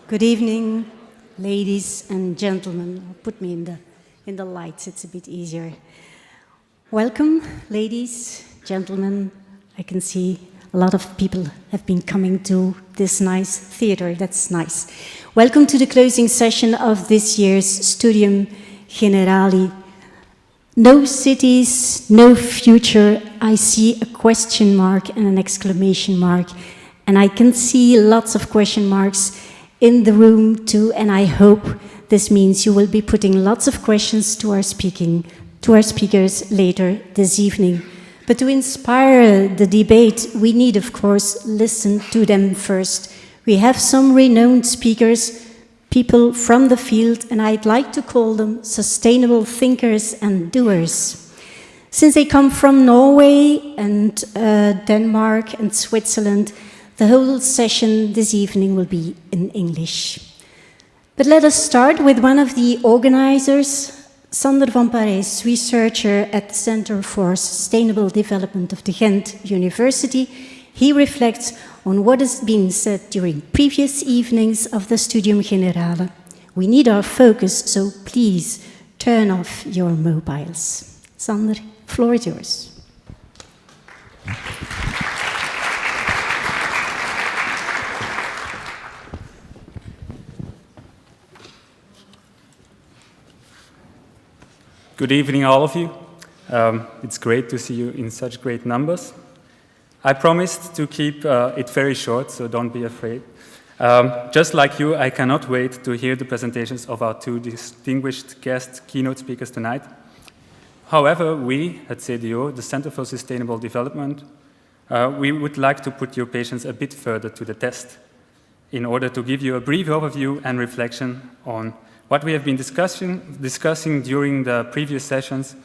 Good evening, ladies and gentlemen. Put me in the lights, it's a bit easier. Welcome, ladies, gentlemen. I can see a lot of people have been coming to this nice theater. That's nice. Welcome to the closing session of this year's Studium Generale. No cities, no future. I see a question mark and an exclamation mark. And I can see lots of question marks in the room too, and I hope this means you will be putting lots of questions to our speakers later this evening. But to inspire the debate, we need, of course, listen to them first. We have some renowned speakers, people from the field, and I'd like to call them sustainable thinkers and doers. Since they come from Norway and Denmark and Switzerland, the whole session this evening will be in English. But let us start with one of the organizers, Sander van Parijs, researcher at the Center for Sustainable Development of the Gent University. He reflects on what has been said during previous evenings of the Studium Generale. We need our focus, so please turn off your mobiles. Sander, floor is yours. Good evening, all of you. It's great to see you in such great numbers. I promised to keep it very short, so don't be afraid. Just like you, I cannot wait to hear the presentations of our two distinguished guest keynote speakers tonight. However, we at CDO, the Center for Sustainable Development, we would like to put your patience a bit further to the test in order to give you a brief overview and reflection on what we have been discussing during the previous sessions.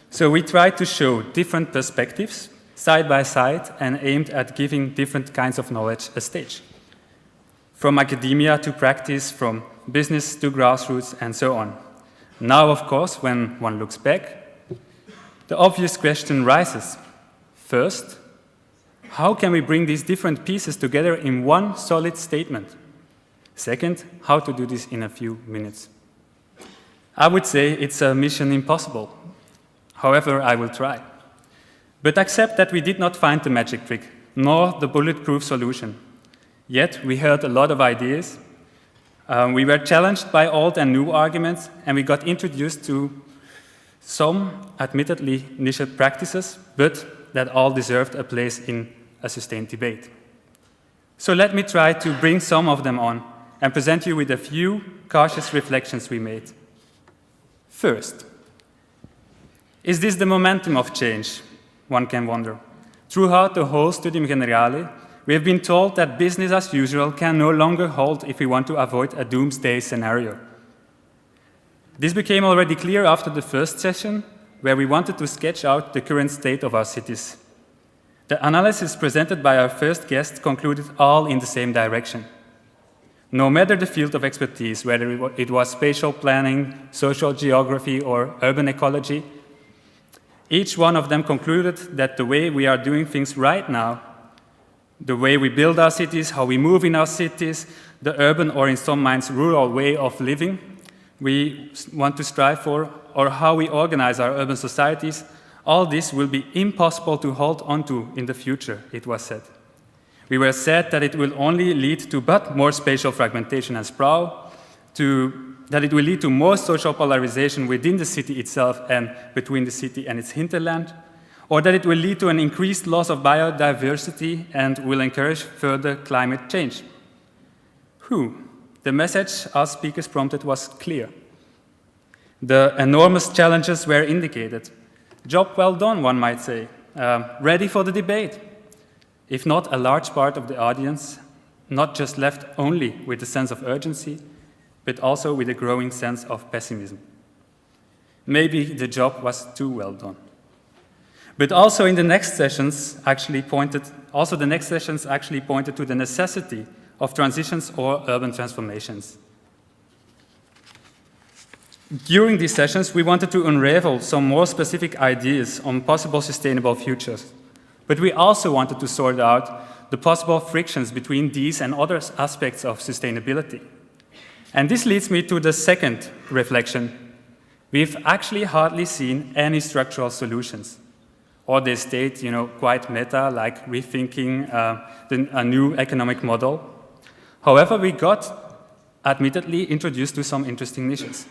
So we tried to show different perspectives, side by side, and aimed at giving different kinds of knowledge a stage. From academia to practice, from business to grassroots, and so on. Now, of course, when one looks back, the obvious question rises. First, how can we bring these different pieces together in one solid statement? Second, how to do this in a few minutes. I would say it's a mission impossible. However, I will try. But accept that we did not find the magic trick, nor the bulletproof solution. Yet, we heard a lot of ideas. We were challenged by old and new arguments, and we got introduced to some, admittedly, niche practices, but that all deserved a place in a sustained debate. So let me try to bring some of them on and present you with a few cautious reflections we made. First, is this the momentum of change? One can wonder. Throughout the whole Studium Generale, we have been told that business as usual can no longer hold if we want to avoid a doomsday scenario. This became already clear after the first session, where we wanted to sketch out the current state of our cities. The analysis presented by our first guest concluded all in the same direction. No matter the field of expertise, whether it was spatial planning, social geography, or urban ecology, each one of them concluded that the way we are doing things right now, the way we build our cities, how we move in our cities, the urban or in some minds rural way of living we want to strive for, or how we organize our urban societies, all this will be impossible to hold on to in the future, it was said. We were said that it will only lead to but more spatial fragmentation and sprawl, that it will lead to more social polarization within the city itself and between the city and its hinterland, or that it will lead to an increased loss of biodiversity and will encourage further climate change. The message our speakers prompted was clear. The enormous challenges were indicated. Job well done, one might say. Ready for the debate. If not a large part of the audience, not just left only with a sense of urgency, but also with a growing sense of pessimism. Maybe the job was too well done. But also in the next sessions actually pointed to the necessity of transitions or urban transformations. During these sessions, we wanted to unravel some more specific ideas on possible sustainable futures, But we also wanted to sort out the possible frictions between these and other aspects of sustainability. And this leads me to the second reflection. We've actually hardly seen any structural solutions. Or they state, quite meta, like rethinking a new economic model. However, we got, admittedly, introduced to some interesting niches.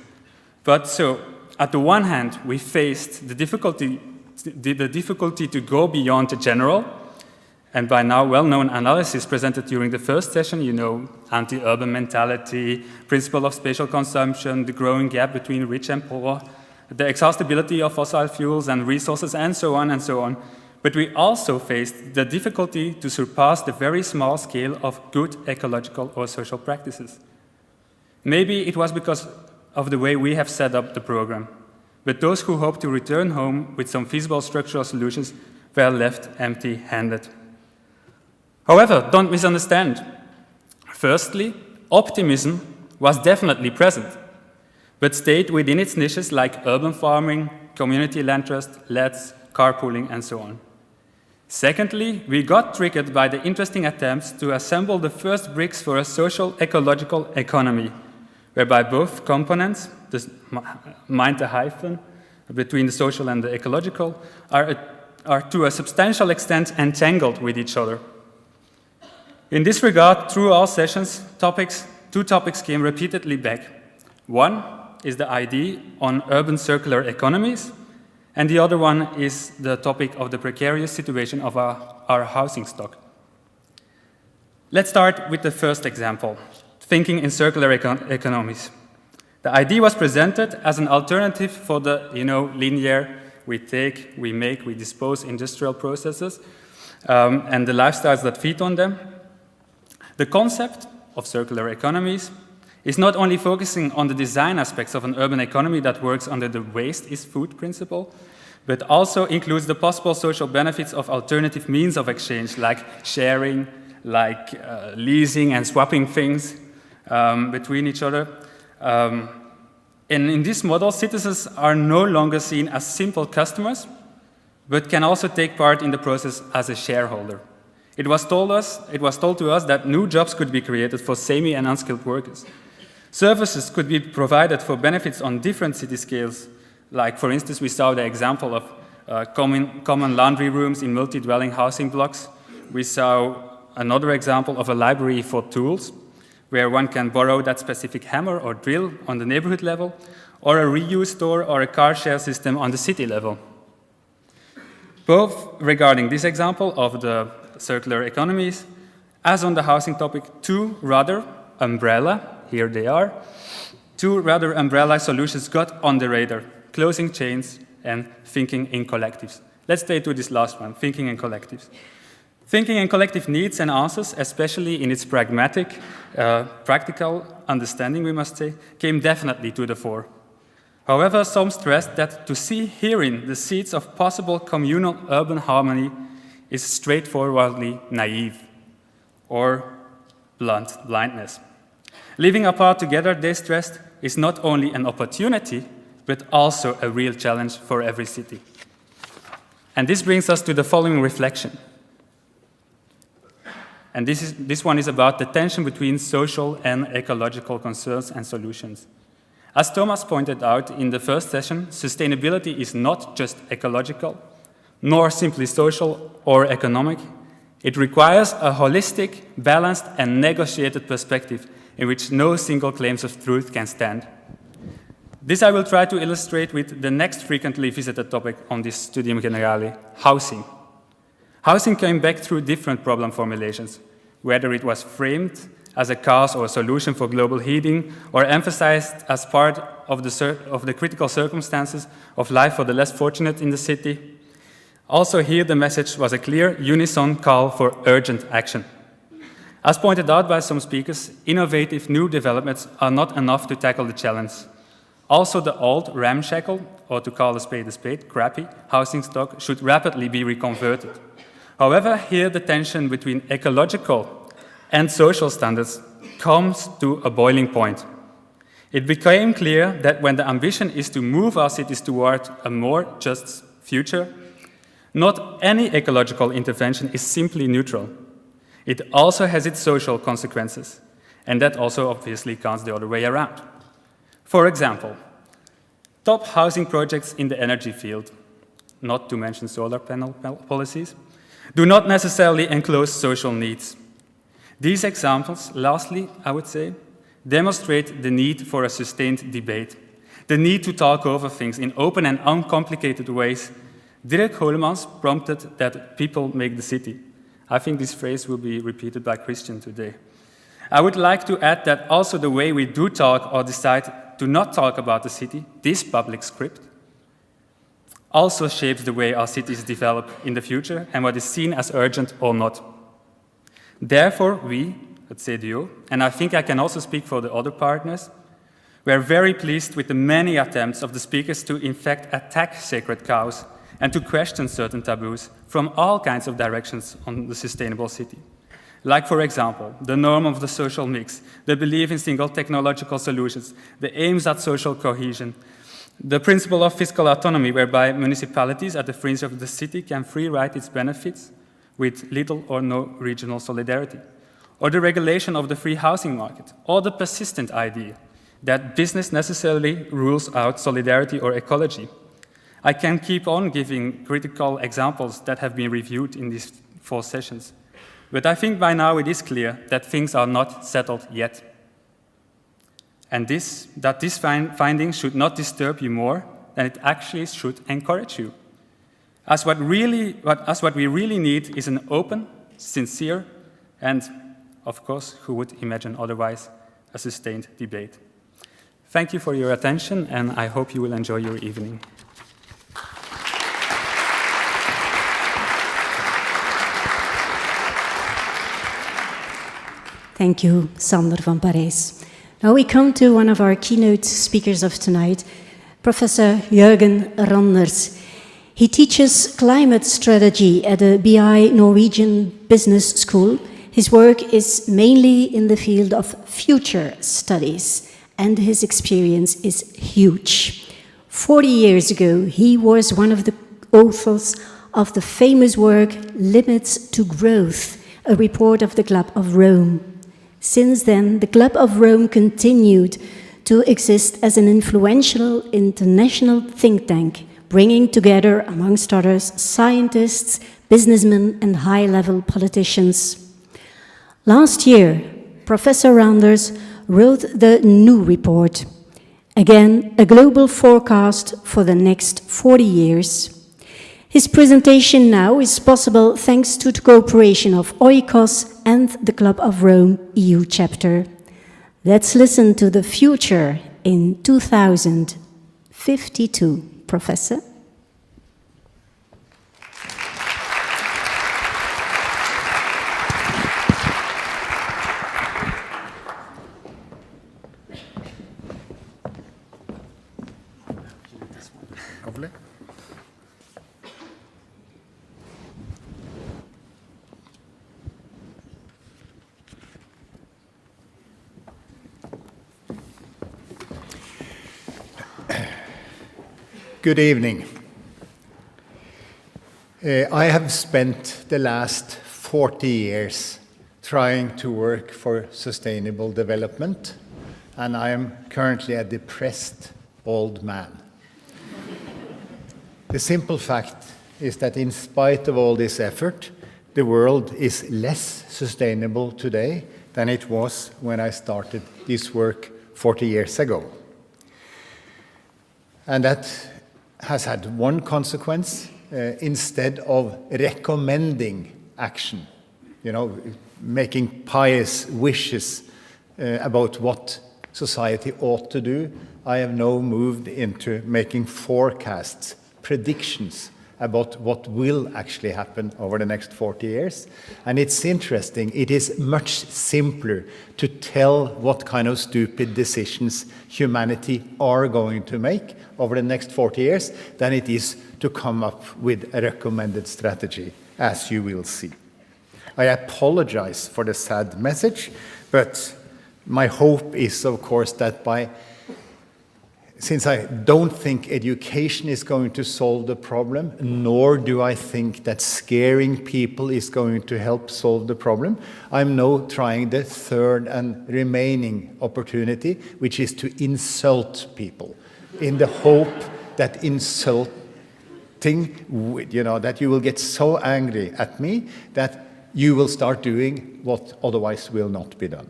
But so, at the one hand, we faced the difficulty to go beyond the general, and by now well-known analysis presented during the first session, anti-urban mentality, principle of spatial consumption, the growing gap between rich and poor, the exhaustibility of fossil fuels and resources, and so on and so on. But we also faced the difficulty to surpass the very small scale of good ecological or social practices. Maybe it was because of the way we have set up the program, but those who hope to return home with some feasible structural solutions were left empty-handed. However, don't misunderstand. Firstly, optimism was definitely present, but stayed within its niches like urban farming, community land trust, LEDs, carpooling, and so on. Secondly, we got triggered by the interesting attempts to assemble the first bricks for a social ecological economy, whereby both components, mind the hyphen between the social and the ecological, are to a substantial extent entangled with each other. In this regard, through all sessions, two topics came repeatedly back. One is the idea on urban circular economies, and the other one is the topic of the precarious situation of our housing stock. Let's start with the first example, thinking in circular economies. The idea was presented as an alternative for the linear, we take, we make, we dispose industrial processes, and the lifestyles that feed on them. The concept of circular economies is not only focusing on the design aspects of an urban economy that works under the waste is food principle, but also includes the possible social benefits of alternative means of exchange, like sharing, like leasing and swapping things between each other. And in this model, citizens are no longer seen as simple customers, but can also take part in the process as a shareholder. It was told to us that new jobs could be created for semi- and unskilled workers. Services could be provided for benefits on different city scales. Like, for instance, we saw the example of common laundry rooms in multi-dwelling housing blocks. We saw another example of a library for tools, where one can borrow that specific hammer or drill on the neighborhood level, or a reuse store or a car share system on the city level. Both regarding this example of the circular economies, as on the housing topic, two rather umbrella solutions got on the radar, closing chains and thinking in collectives. Let's stay to this last one, thinking in collectives. Thinking in collective needs and answers, especially in its pragmatic, practical understanding, we must say, came definitely to the fore. However, some stressed that to see herein the seeds of possible communal urban harmony is straightforwardly naive or blindness. Living apart together, they stressed, is not only an opportunity, but also a real challenge for every city. And this brings us to the following reflection. And this one is about the tension between social and ecological concerns and solutions. As Thomas pointed out in the first session, sustainability is not just ecological, nor simply social or economic. It requires a holistic, balanced, and negotiated perspective in which no single claims of truth can stand. This I will try to illustrate with the next frequently visited topic on this Studium Generale, housing. Housing came back through different problem formulations, whether it was framed as a cause or a solution for global heating, or emphasized as part of the critical circumstances of life for the less fortunate in the city. Also here the message was a clear, unison call for urgent action. As pointed out by some speakers, innovative new developments are not enough to tackle the challenge. Also the old ramshackle, or to call a spade, crappy, housing stock should rapidly be reconverted. However, here the tension between ecological and social standards comes to a boiling point. It became clear that when the ambition is to move our cities toward a more just future, Not any ecological intervention is simply neutral. It also has its social consequences, and that also obviously counts the other way around. For example, top housing projects in the energy field, not to mention solar panel policies, do not necessarily enclose social needs. These examples, lastly, I would say, demonstrate the need for a sustained debate, the need to talk over things in open and uncomplicated ways. Dirk Holemans prompted that people make the city. I think this phrase will be repeated by Christian today. I would like to add that also the way we do talk or decide to not talk about the city, this public script, also shapes the way our cities develop in the future and what is seen as urgent or not. Therefore, we at CDO, and I think I can also speak for the other partners, we are very pleased with the many attempts of the speakers to in fact attack sacred cows and to question certain taboos from all kinds of directions on the sustainable city. Like, for example, the norm of the social mix, the belief in single technological solutions, the aims at social cohesion, the principle of fiscal autonomy, whereby municipalities at the fringe of the city can free ride its benefits with little or no regional solidarity, or the regulation of the free housing market, or the persistent idea that business necessarily rules out solidarity or ecology. I can keep on giving critical examples that have been reviewed in these 4 sessions, but I think by now it is clear that things are not settled yet. And these findings should not disturb you more than it actually should encourage you. As what we really need is an open, sincere, and, of course, who would imagine otherwise, a sustained debate. Thank you for your attention, and I hope you will enjoy your evening. Thank you, Sander van Parijs. Now we come to one of our keynote speakers of tonight, Professor Jurgen Randers. He teaches climate strategy at the BI Norwegian Business School. His work is mainly in the field of future studies, and his experience is huge. 40 years ago, he was one of the authors of the famous work Limits to Growth, a report of the Club of Rome. Since then, the Club of Rome continued to exist as an influential international think tank, bringing together, amongst others, scientists, businessmen, and high-level politicians. Last year, Professor Randers wrote the new report, again, a global forecast for the next 40 years. His presentation now is possible thanks to the cooperation of Oikos and the Club of Rome EU chapter. Let's listen to the future in 2052, Professor. Lovely. Good evening. I have spent the last 40 years trying to work for sustainable development, and I am currently a depressed old man. The simple fact is that in spite of all this effort, the world is less sustainable today than it was when I started this work 40 years ago. And that has had one consequence. Instead of recommending action, making pious wishes about what society ought to do, I have now moved into making forecasts, predictions about what will actually happen over the next 40 years. And it's interesting, it is much simpler to tell what kind of stupid decisions humanity are going to make over the next 40 years than it is to come up with a recommended strategy, as you will see. I apologize for the sad message, but my hope is, of course, that by since I don't think education is going to solve the problem, nor do I think that scaring people is going to help solve the problem, I'm now trying the third and remaining opportunity, which is to insult people, in the hope that insulting, that you will get so angry at me that you will start doing what otherwise will not be done.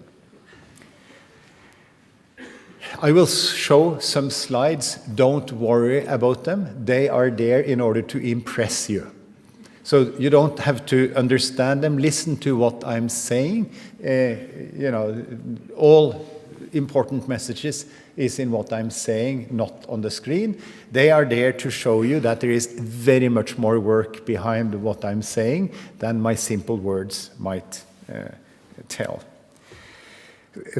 I will show some slides. Don't worry about them. They are there in order to impress you. So you don't have to understand them. Listen to what I'm saying. All important messages is in what I'm saying, not on the screen. They are there to show you that there is very much more work behind what I'm saying than my simple words might tell.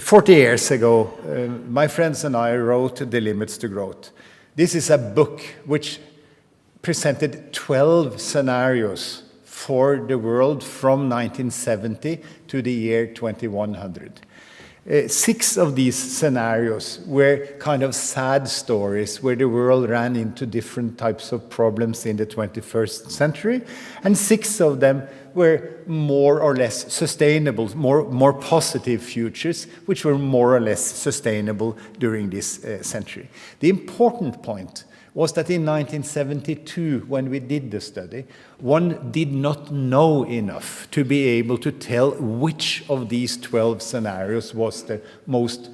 40 years ago, my friends and I wrote The Limits to Growth. This is a book which presented 12 scenarios for the world from 1970 to the year 2100. 6 of these scenarios were kind of sad stories where the world ran into different types of problems in the 21st century, and 6 of them were more or less sustainable, more positive futures, which were more or less sustainable during this century. The important point was that in 1972, when we did the study, one did not know enough to be able to tell which of these 12 scenarios was the most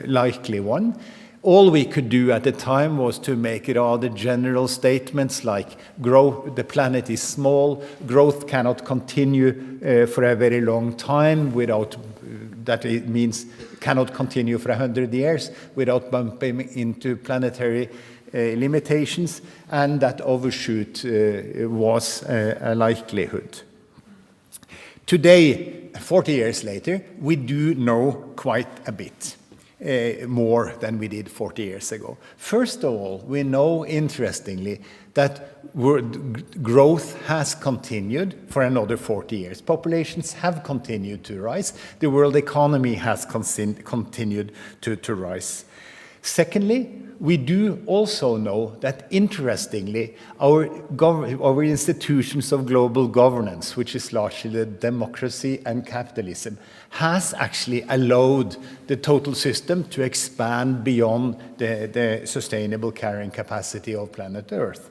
likely one. All we could do at the time was to make it all the general statements like the planet is small, growth cannot continue for a very long time without, that it means cannot continue for 100 years without bumping into planetary limitations, and that overshoot was a likelihood. Today, 40 years later, we do know quite a bit more than we did 40 years ago. First of all, we know, interestingly, that growth has continued for another 40 years. Populations have continued to rise. The world economy has continued to rise. Secondly, we do also know that, interestingly, our institutions of global governance, which is largely democracy and capitalism, has actually allowed the total system to expand beyond the sustainable carrying capacity of planet Earth.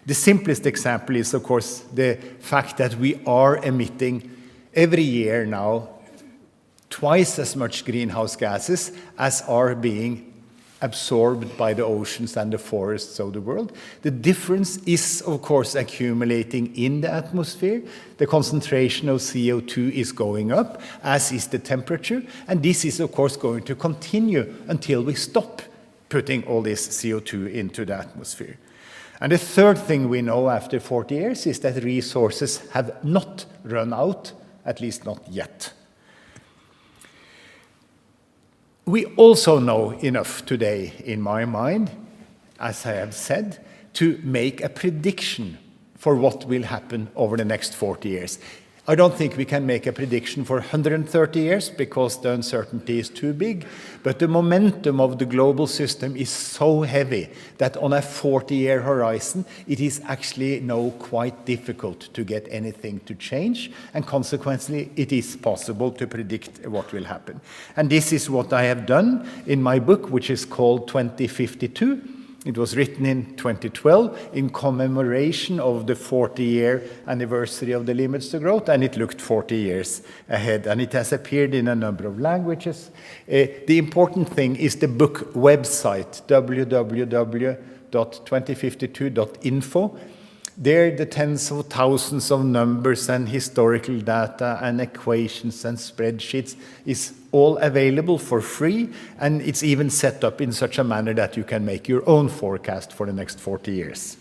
The simplest example is, of course, the fact that we are emitting every year now twice as much greenhouse gases as are being absorbed by the oceans and the forests of the world. The difference is, of course, accumulating in the atmosphere. The concentration of CO2 is going up, as is the temperature, and this is, of course, going to continue until we stop putting all this CO2 into the atmosphere. And the third thing we know after 40 years is that resources have not run out, at least not yet. We also know enough today, in my mind, as I have said, to make a prediction for what will happen over the next 40 years. I don't think we can make a prediction for 130 years because the uncertainty is too big, but the momentum of the global system is so heavy that on a 40-year horizon, it is actually now quite difficult to get anything to change, and consequently, it is possible to predict what will happen. And this is what I have done in my book, which is called 2052. It was written in 2012 in commemoration of the 40-year anniversary of the Limits to Growth, and it looked 40 years ahead, and it has appeared in a number of languages. The important thing is the book website, www.2052.info. There, the tens of thousands of numbers and historical data and equations and spreadsheets is all available for free, and it's even set up in such a manner that you can make your own forecast for the next 40 years.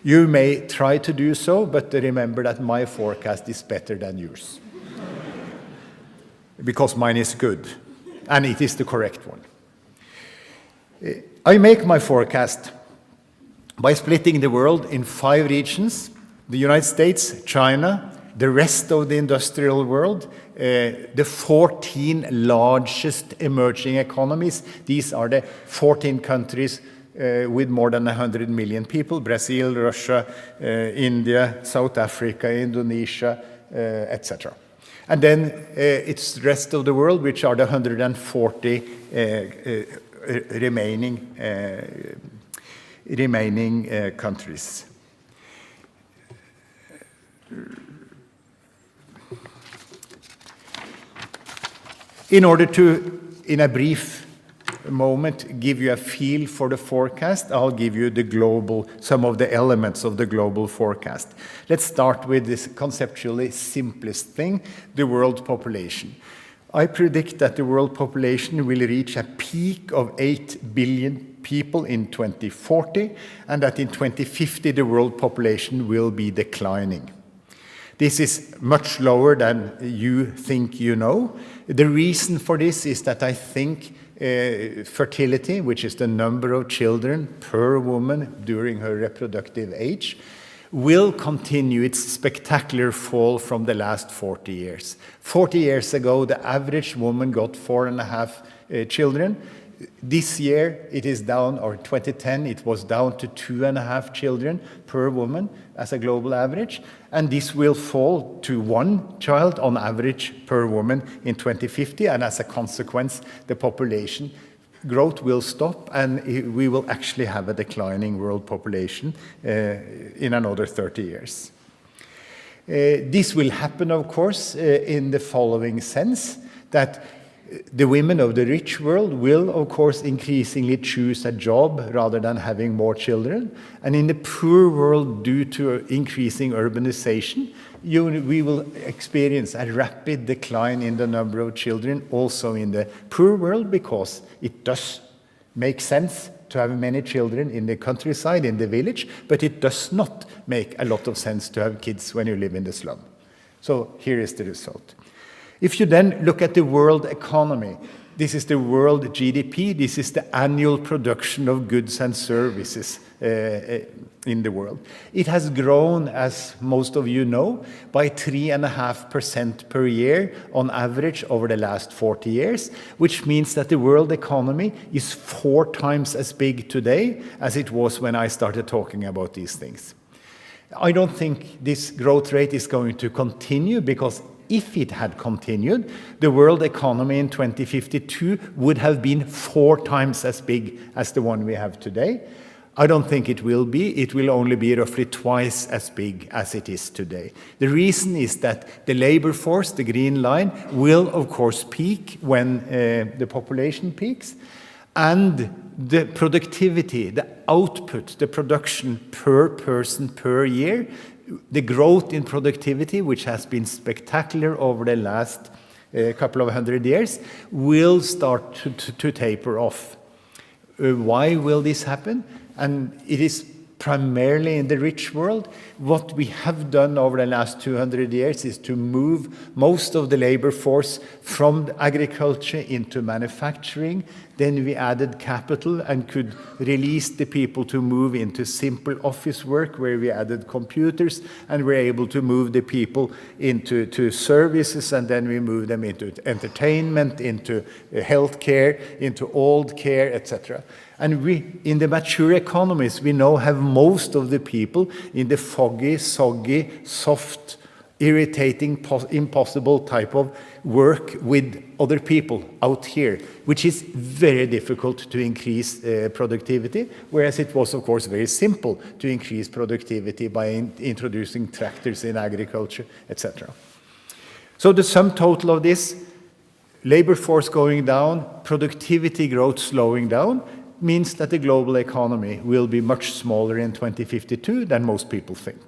You may try to do so, but remember that my forecast is better than yours. Because mine is good, and it is the correct one. I make my forecast by splitting the world in 5 regions: the United States, China, the rest of the industrial world, the 14 largest emerging economies, these are the 14 countries with more than 100 million people: Brazil, Russia, India, South Africa, Indonesia, etc. And then it's the rest of the world, which are the 140 remaining countries. In order to, in a brief moment, give you a feel for the forecast, I'll give you some of the elements of the global forecast. Let's start with this conceptually simplest thing, the world population. I predict that the world population will reach a peak of 8 billion people in 2040, and that in 2050 the world population will be declining. This is much lower than you think you know. The reason for this is that I think fertility, which is the number of children per woman during her reproductive age, will continue its spectacular fall from the last 40 years. 40 years ago, the average woman got 4.5 children. This year, it is down, or 2010, it was down to 2.5 children per woman as a global average. And this will fall to 1 child on average per woman in 2050. And as a consequence, the population growth will stop, and we will actually have a declining world population in another 30 years. This will happen, of course, in the following sense, that the women of the rich world will, of course, increasingly choose a job rather than having more children. And in the poor world, due to increasing urbanization, we will experience a rapid decline in the number of children also in the poor world, because it does make sense to have many children in the countryside, in the village, but it does not make a lot of sense to have kids when you live in the slum. So here is the result. If you then look at the world economy, this is the world GDP, this is the annual production of goods and services in the world. It has grown, as most of you know, by 3.5% per year on average over the last 40 years, which means that the world economy is 4 times as big today as it was when I started talking about these things. I don't think this growth rate is going to continue, because if it had continued, the world economy in 2052 would have been 4 times as big as the one we have today. I don't think it will be. It will only be roughly twice as big as it is today. The reason is that the labor force, the green line, will of course peak when the population peaks, and the productivity, the output, the production per person per year, the growth in productivity, which has been spectacular over the last couple of 100 years, will start to taper off. Why will this happen? And it is primarily in the rich world. What we have done over the last 200 years is to move most of the labor force from agriculture into manufacturing. Then we added capital and could release the people to move into simple office work, where we added computers, and we're able to move the people into services, and then we move them into entertainment, into healthcare, into old care, etc. And we, in the mature economies, we now have most of the people in the foggy, soggy, soft, irritating, impossible type of work with other people out here, which is very difficult to increase productivity, whereas it was, of course, very simple to increase productivity by introducing tractors in agriculture, etc. So the sum total of this, labor force going down, productivity growth slowing down, means that the global economy will be much smaller in 2052 than most people think.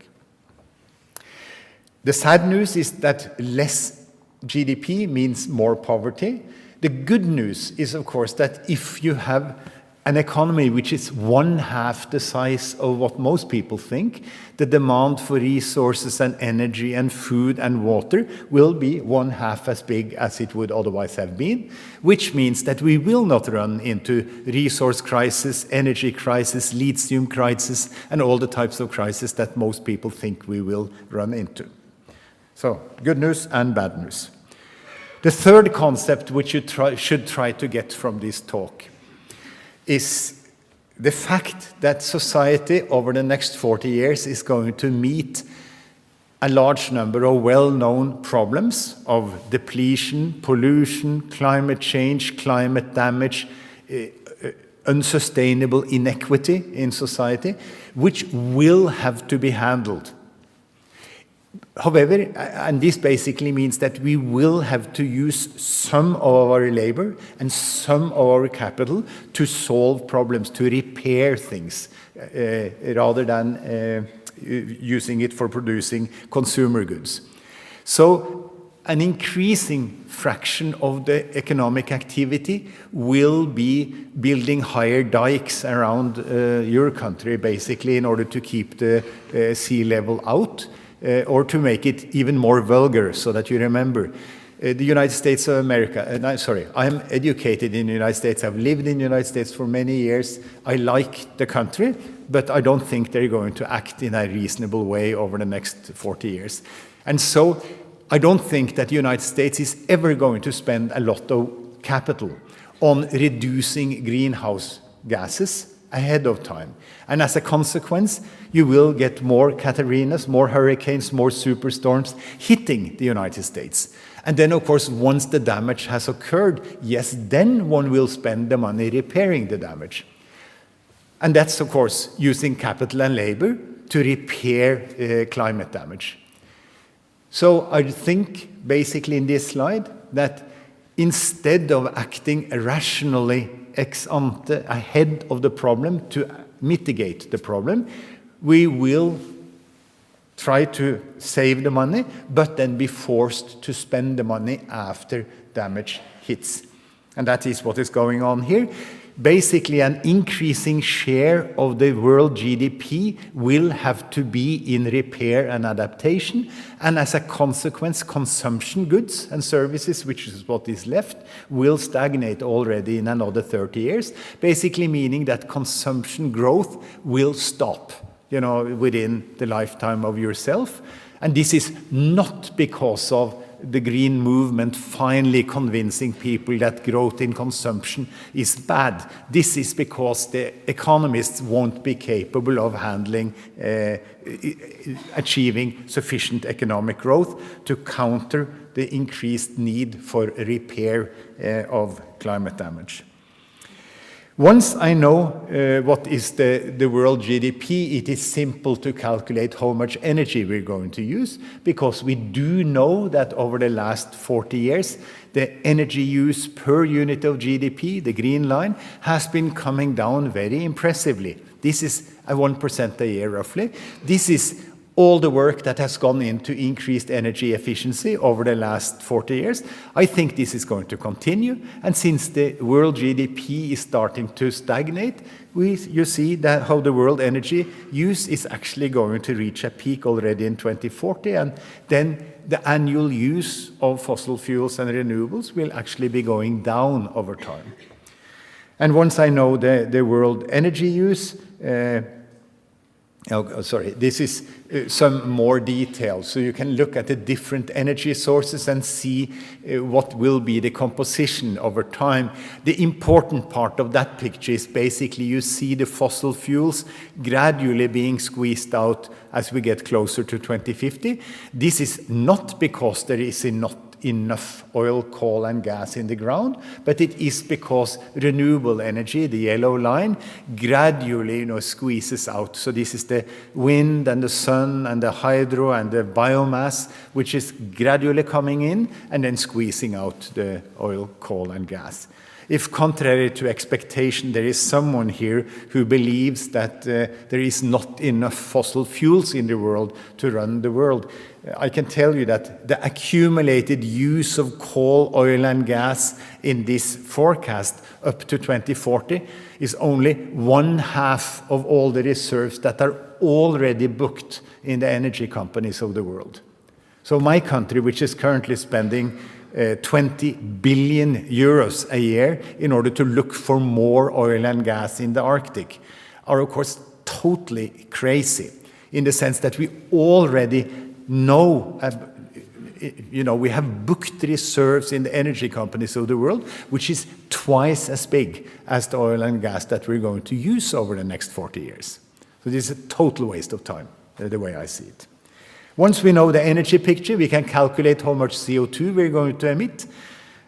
The sad news is that less GDP means more poverty. The good news is, of course, that if you have an economy which is 1/2 the size of what most people think, the demand for resources and energy and food and water will be 1/2 as big as it would otherwise have been, which means that we will not run into resource crisis, energy crisis, lithium crisis, and all the types of crises that most people think we will run into. So, good news and bad news. The third concept which you should try to get from this talk is the fact that society over the next 40 years is going to meet a large number of well-known problems of depletion, pollution, climate change, climate damage, unsustainable inequity in society, which will have to be handled. However, and this basically means that we will have to use some of our labor and some of our capital to solve problems, to repair things, rather than using it for producing consumer goods. So an increasing fraction of the economic activity will be building higher dikes around your country, basically, in order to keep the sea level out, or to make it even more vulgar, so that you remember. The United States of America, I am educated in the United States. I've lived in the United States for many years. I like the country, but I don't think they're going to act in a reasonable way over the next 40 years. And so I don't think that the United States is ever going to spend a lot of capital on reducing greenhouse gases ahead of time. And as a consequence, you will get more Catarinas, more hurricanes, more superstorms hitting the United States. And then, of course, once the damage has occurred, yes, then one will spend the money repairing the damage. And that's, of course, using capital and labor to repair climate damage. So I think, basically in this slide, that instead of acting rationally ex ante ahead of the problem to mitigate the problem, we will try to save the money, but then be forced to spend the money after damage hits. And that is what is going on here. Basically, an increasing share of the world GDP will have to be in repair and adaptation, and as a consequence, consumption goods and services, which is what is left, will stagnate already in another 30 years, basically meaning that consumption growth will stop, within the lifetime of yourself. And this is not because of the green movement finally convincing people that growth in consumption is bad. This is because the economists won't be capable of handling, achieving sufficient economic growth to counter the increased need for repair of climate damage. Once I know what is the world GDP, it is simple to calculate how much energy we're going to use, because we do know that over the last 40 years, the energy use per unit of GDP, the green line, has been coming down very impressively. This is a 1% a year, roughly. This is all the work that has gone into increased energy efficiency over the last 40 years. I think this is going to continue, and since the world GDP is starting to stagnate, you see that how the world energy use is actually going to reach a peak already in 2040, and then the annual use of fossil fuels and renewables will actually be going down over time. And once I know the world energy use, this is some more details. So you can look at the different energy sources and see what will be the composition over time. The important part of that picture is basically you see the fossil fuels gradually being squeezed out as we get closer to 2050. This is not because there is enough oil, coal, and gas in the ground, but it is because renewable energy, the yellow line, gradually squeezes out. So this is the wind and the sun and the hydro and the biomass, which is gradually coming in and then squeezing out the oil, coal, and gas. If contrary to expectation, there is someone here who believes that there is not enough fossil fuels in the world to run the world, I can tell you that the accumulated use of coal, oil, and gas in this forecast up to 2040 is only 1/2 of all the reserves that are already booked in the energy companies of the world. So my country, which is currently spending 20 billion euros a year in order to look for more oil and gas in the Arctic, are of course totally crazy, in the sense that we already know we have booked reserves in the energy companies of the world, which is twice as big as the oil and gas that we're going to use over the next 40 years. So this is a total waste of time, the way I see it. Once we know the energy picture, we can calculate how much CO2 we're going to emit.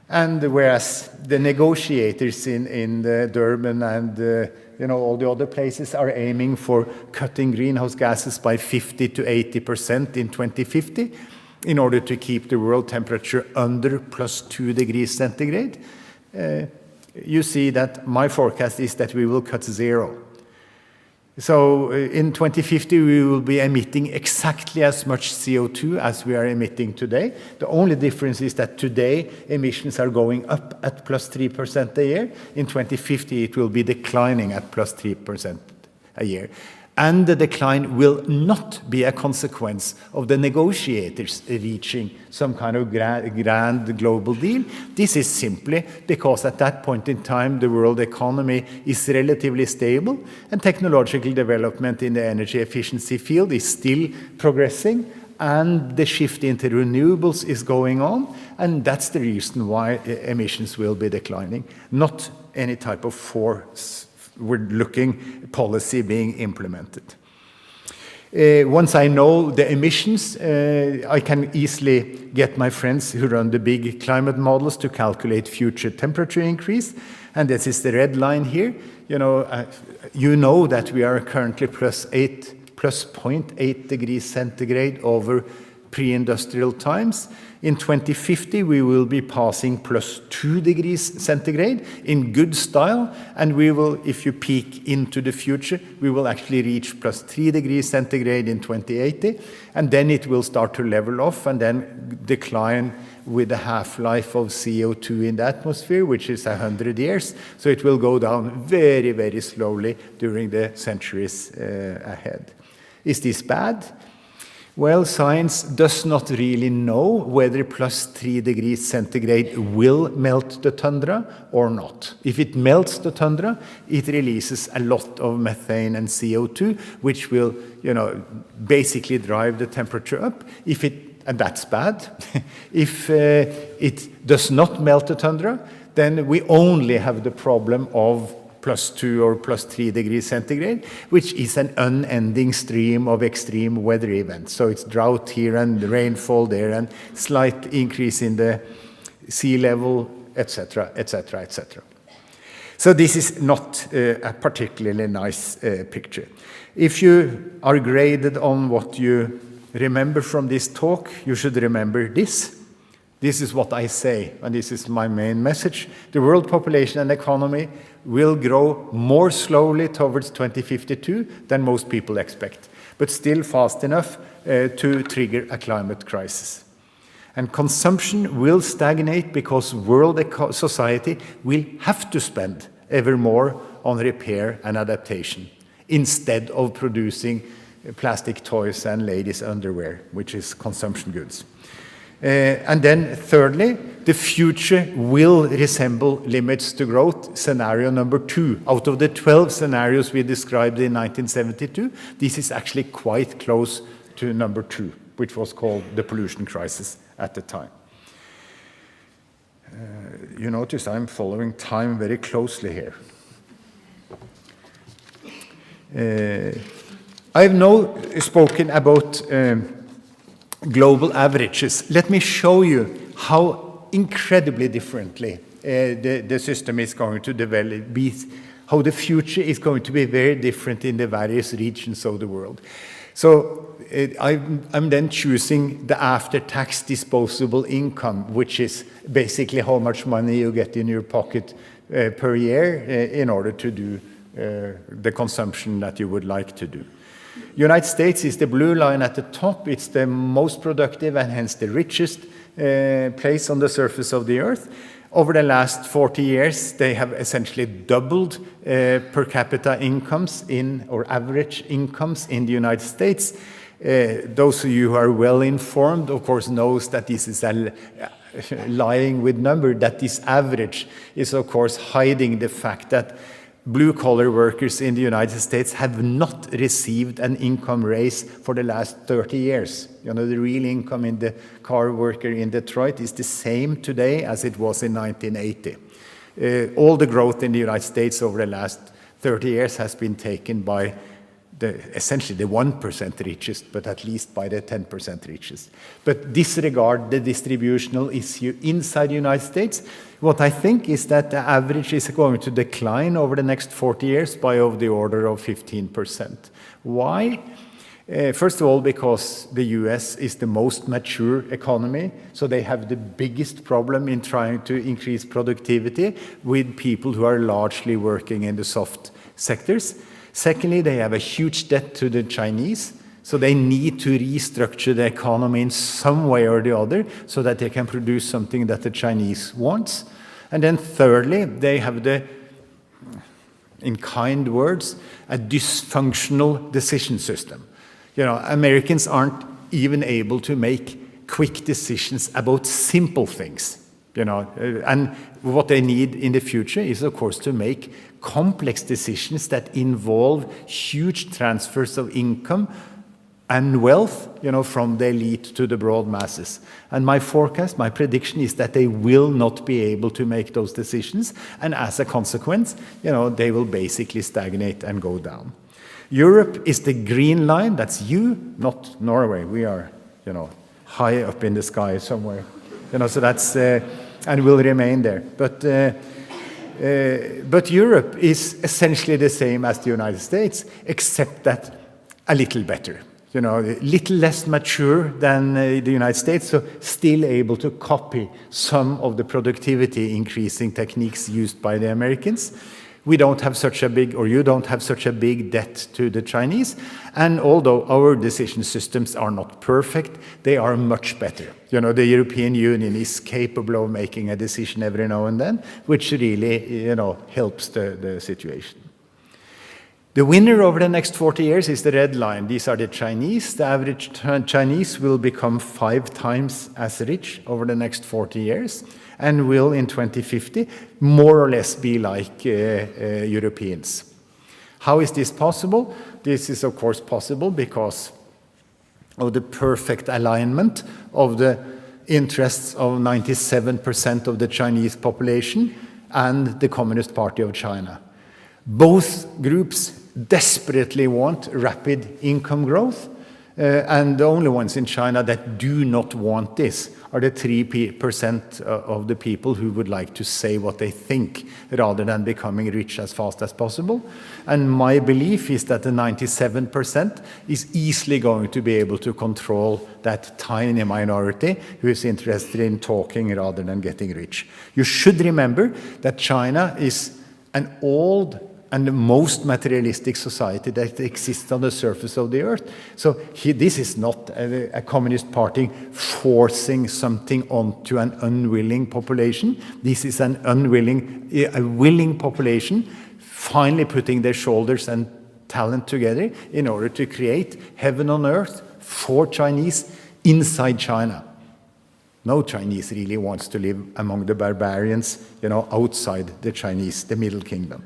And whereas the negotiators in the Durban and all the other places are aiming for cutting greenhouse gases by 50 to 80% in 2050 in order to keep the world temperature under plus 2 degrees centigrade, you see that my forecast is that we will cut zero. So in 2050, we will be emitting exactly as much CO2 as we are emitting today. The only difference is that today emissions are going up at plus 3% a year. In 2050, it will be declining at plus 3% a year. And the decline will not be a consequence of the negotiators reaching some kind of grand global deal. This is simply because at that point in time, the world economy is relatively stable and technological development in the energy efficiency field is still progressing, and the shift into renewables is going on, and that's the reason why emissions will be declining, not any type of forward-looking policy being implemented. Once I know the emissions, I can easily get my friends who run the big climate models to calculate future temperature increase, and this is the red line here. You know that we are currently plus 0.8 degrees centigrade over pre-industrial times. In 2050, we will be passing plus 2 degrees centigrade in good style, and we will, if you peek into the future, we will actually reach plus 3 degrees centigrade in 2080, and then it will start to level off and then decline with the half-life of CO2 in the atmosphere, which is 100 years. So it will go down very, very slowly during the centuries ahead. Is this bad? Well, science does not really know whether plus 3 degrees centigrade will melt the tundra or not. If it melts the tundra, it releases a lot of methane and CO2, which will, basically drive the temperature up. And that's bad. If it does not melt the tundra, then we only have the problem of plus 2 or plus 3 degrees centigrade, which is an unending stream of extreme weather events. So it's drought here and rainfall there and slight increase in the sea level, etc., etc., etc. So this is not a particularly nice picture. If you are graded on what you remember from this talk, you should remember this. This is what I say, and this is my main message. The world population and economy will grow more slowly towards 2052 than most people expect, but still fast enough to trigger a climate crisis. And consumption will stagnate because world society will have to spend ever more on repair and adaptation instead of producing plastic toys and ladies' underwear, which is consumption goods. And then thirdly, the future will resemble limits to growth, scenario number 2. Out of the 12 scenarios we described in 1972, this is actually quite close to number 2, which was called the pollution crisis at the time. You notice I'm following time very closely here. I've now spoken about global averages. Let me show you how incredibly differently the system is going to develop, how the future is going to be very different in the various regions of the world. So I'm then choosing the after-tax disposable income, which is basically how much money you get in your pocket per year in order to do the consumption that you would like to do. United States is the blue line at the top. It's the most productive and hence the richest place on the surface of the earth. Over the last 40 years, they have essentially doubled per capita incomes or average incomes in the United States. Those of you who are well informed, of course, knows that this is a lying with number, that this average is, of course, hiding the fact that blue-collar workers in the United States have not received an income raise for the last 30 years. You know, the real income in the car worker in Detroit is the same today as it was in 1980. All the growth in the United States over the last 30 years has been taken by essentially the 1% richest, but at least by the 10% richest. But disregard the distributional issue inside the United States. What I think is that the average is going to decline over the next 40 years by of the order of 15%. Why? First of all, because the US is the most mature economy, so they have the biggest problem in trying to increase productivity with people who are largely working in the soft sectors. Secondly, they have a huge debt to the Chinese, so they need to restructure the economy in some way or the other so that they can produce something that the Chinese wants. And then thirdly, they have in kind words, a dysfunctional decision system. You know, Americans aren't even able to make quick decisions about simple things. You know, and what they need in the future is, of course, to make complex decisions that involve huge transfers of income and wealth, you know, from the elite to the broad masses. And my forecast, my prediction is that they will not be able to make those decisions, and as a consequence, you know, they will basically stagnate and go down. Europe is the green line. That's you, not Norway. We are, you know, high up in the sky somewhere. You know, so that's and will remain there. But Europe is essentially the same as the United States, except that a little better. You know, a little less mature than the United States, so still able to copy some of the productivity increasing techniques used by the Americans. We don't have such a big, or you don't have such a big debt to the Chinese. And although our decision systems are not perfect, they are much better. You know, the European Union is capable of making a decision every now and then, which really, you know, helps the situation. The winner over the next 40 years is the red line. These are the Chinese. The average Chinese will become 5 times as rich over the next 40 years. And will, in 2050, more or less be like Europeans. How is this possible? This is, of course, possible because of the perfect alignment of the interests of 97% of the Chinese population and the Communist Party of China. Both groups desperately want rapid income growth, and the only ones in China that do not want this are the 3% of the people who would like to say what they think rather than becoming rich as fast as possible. And my belief is that the 97% is easily going to be able to control that tiny minority who is interested in talking rather than getting rich. You should remember that China is an old and the most materialistic society that exists on the surface of the earth. So this is not a communist party forcing something onto an unwilling population. This is a willing population finally putting their shoulders and talent together in order to create heaven on earth for Chinese inside China. No Chinese really wants to live among the barbarians, you know, outside the Chinese, the Middle Kingdom.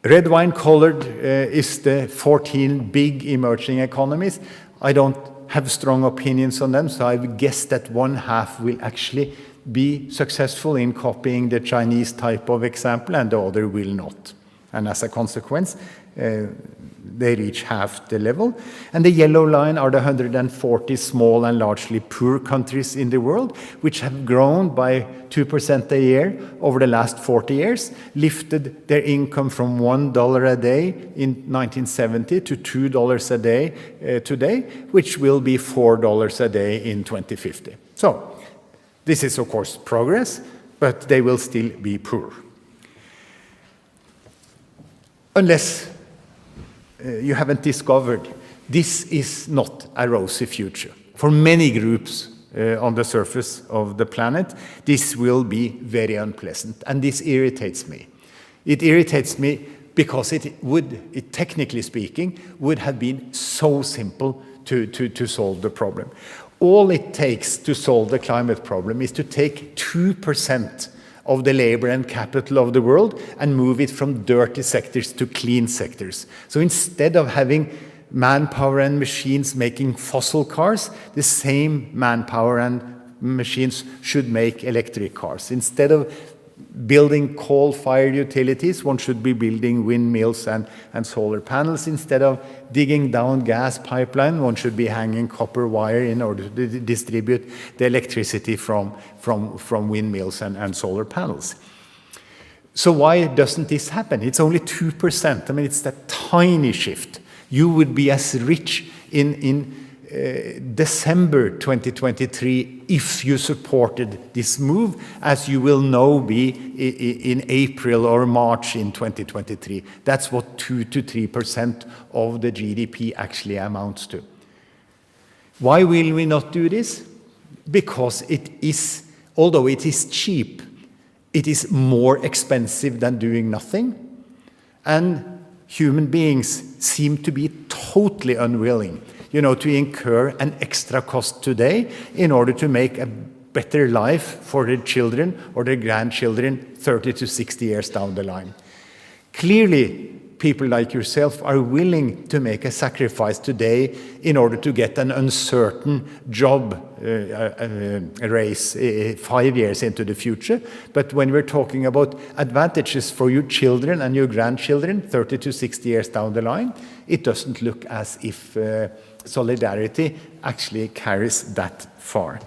Red wine colored is the 14 big emerging economies. I don't have strong opinions on them, so I would guess that one half will actually be successful in copying the Chinese type of example and the other will not. And as a consequence, they reach half the level. And the yellow line are the 140 small and largely poor countries in the world, which have grown by 2% a year over the last 40 years, lifted their income from $1 a day in 1970 to $2 a day today, which will be $4 a day in 2050. So this is, of course, progress, but they will still be poor. Unless you haven't discovered, this is not a rosy future. For many groups on the surface of the planet, this will be very unpleasant, and this irritates me. It irritates me because it technically speaking, would have been so simple to solve the problem. All it takes to solve the climate problem is to take 2% of the labor and capital of the world and move it from dirty sectors to clean sectors. So instead of having manpower and machines making fossil cars, the same manpower and machines should make electric cars. Instead of building coal-fired utilities, one should be building windmills and solar panels. Instead of digging down gas pipeline, one should be hanging copper wire in order to distribute the electricity from windmills and solar panels. So why doesn't this happen? It's only 2%. I mean, it's that tiny shift. You would be as rich in December 2023 if you supported this move as you will now be in April or March in 2023. That's what 2 to 3% of the GDP actually amounts to. Why will we not do this? Because it is, although it is cheap, it is more expensive than doing nothing. And human beings seem to be totally unwilling, to incur an extra cost today in order to make a better life for their children or their grandchildren 30 to 60 years down the line. Clearly, people like yourself are willing to make a sacrifice today in order to get an uncertain job race 5 years into the future. But when we're talking about advantages for your children and your grandchildren 30 to 60 years down the line, it doesn't look as if solidarity actually carries that far.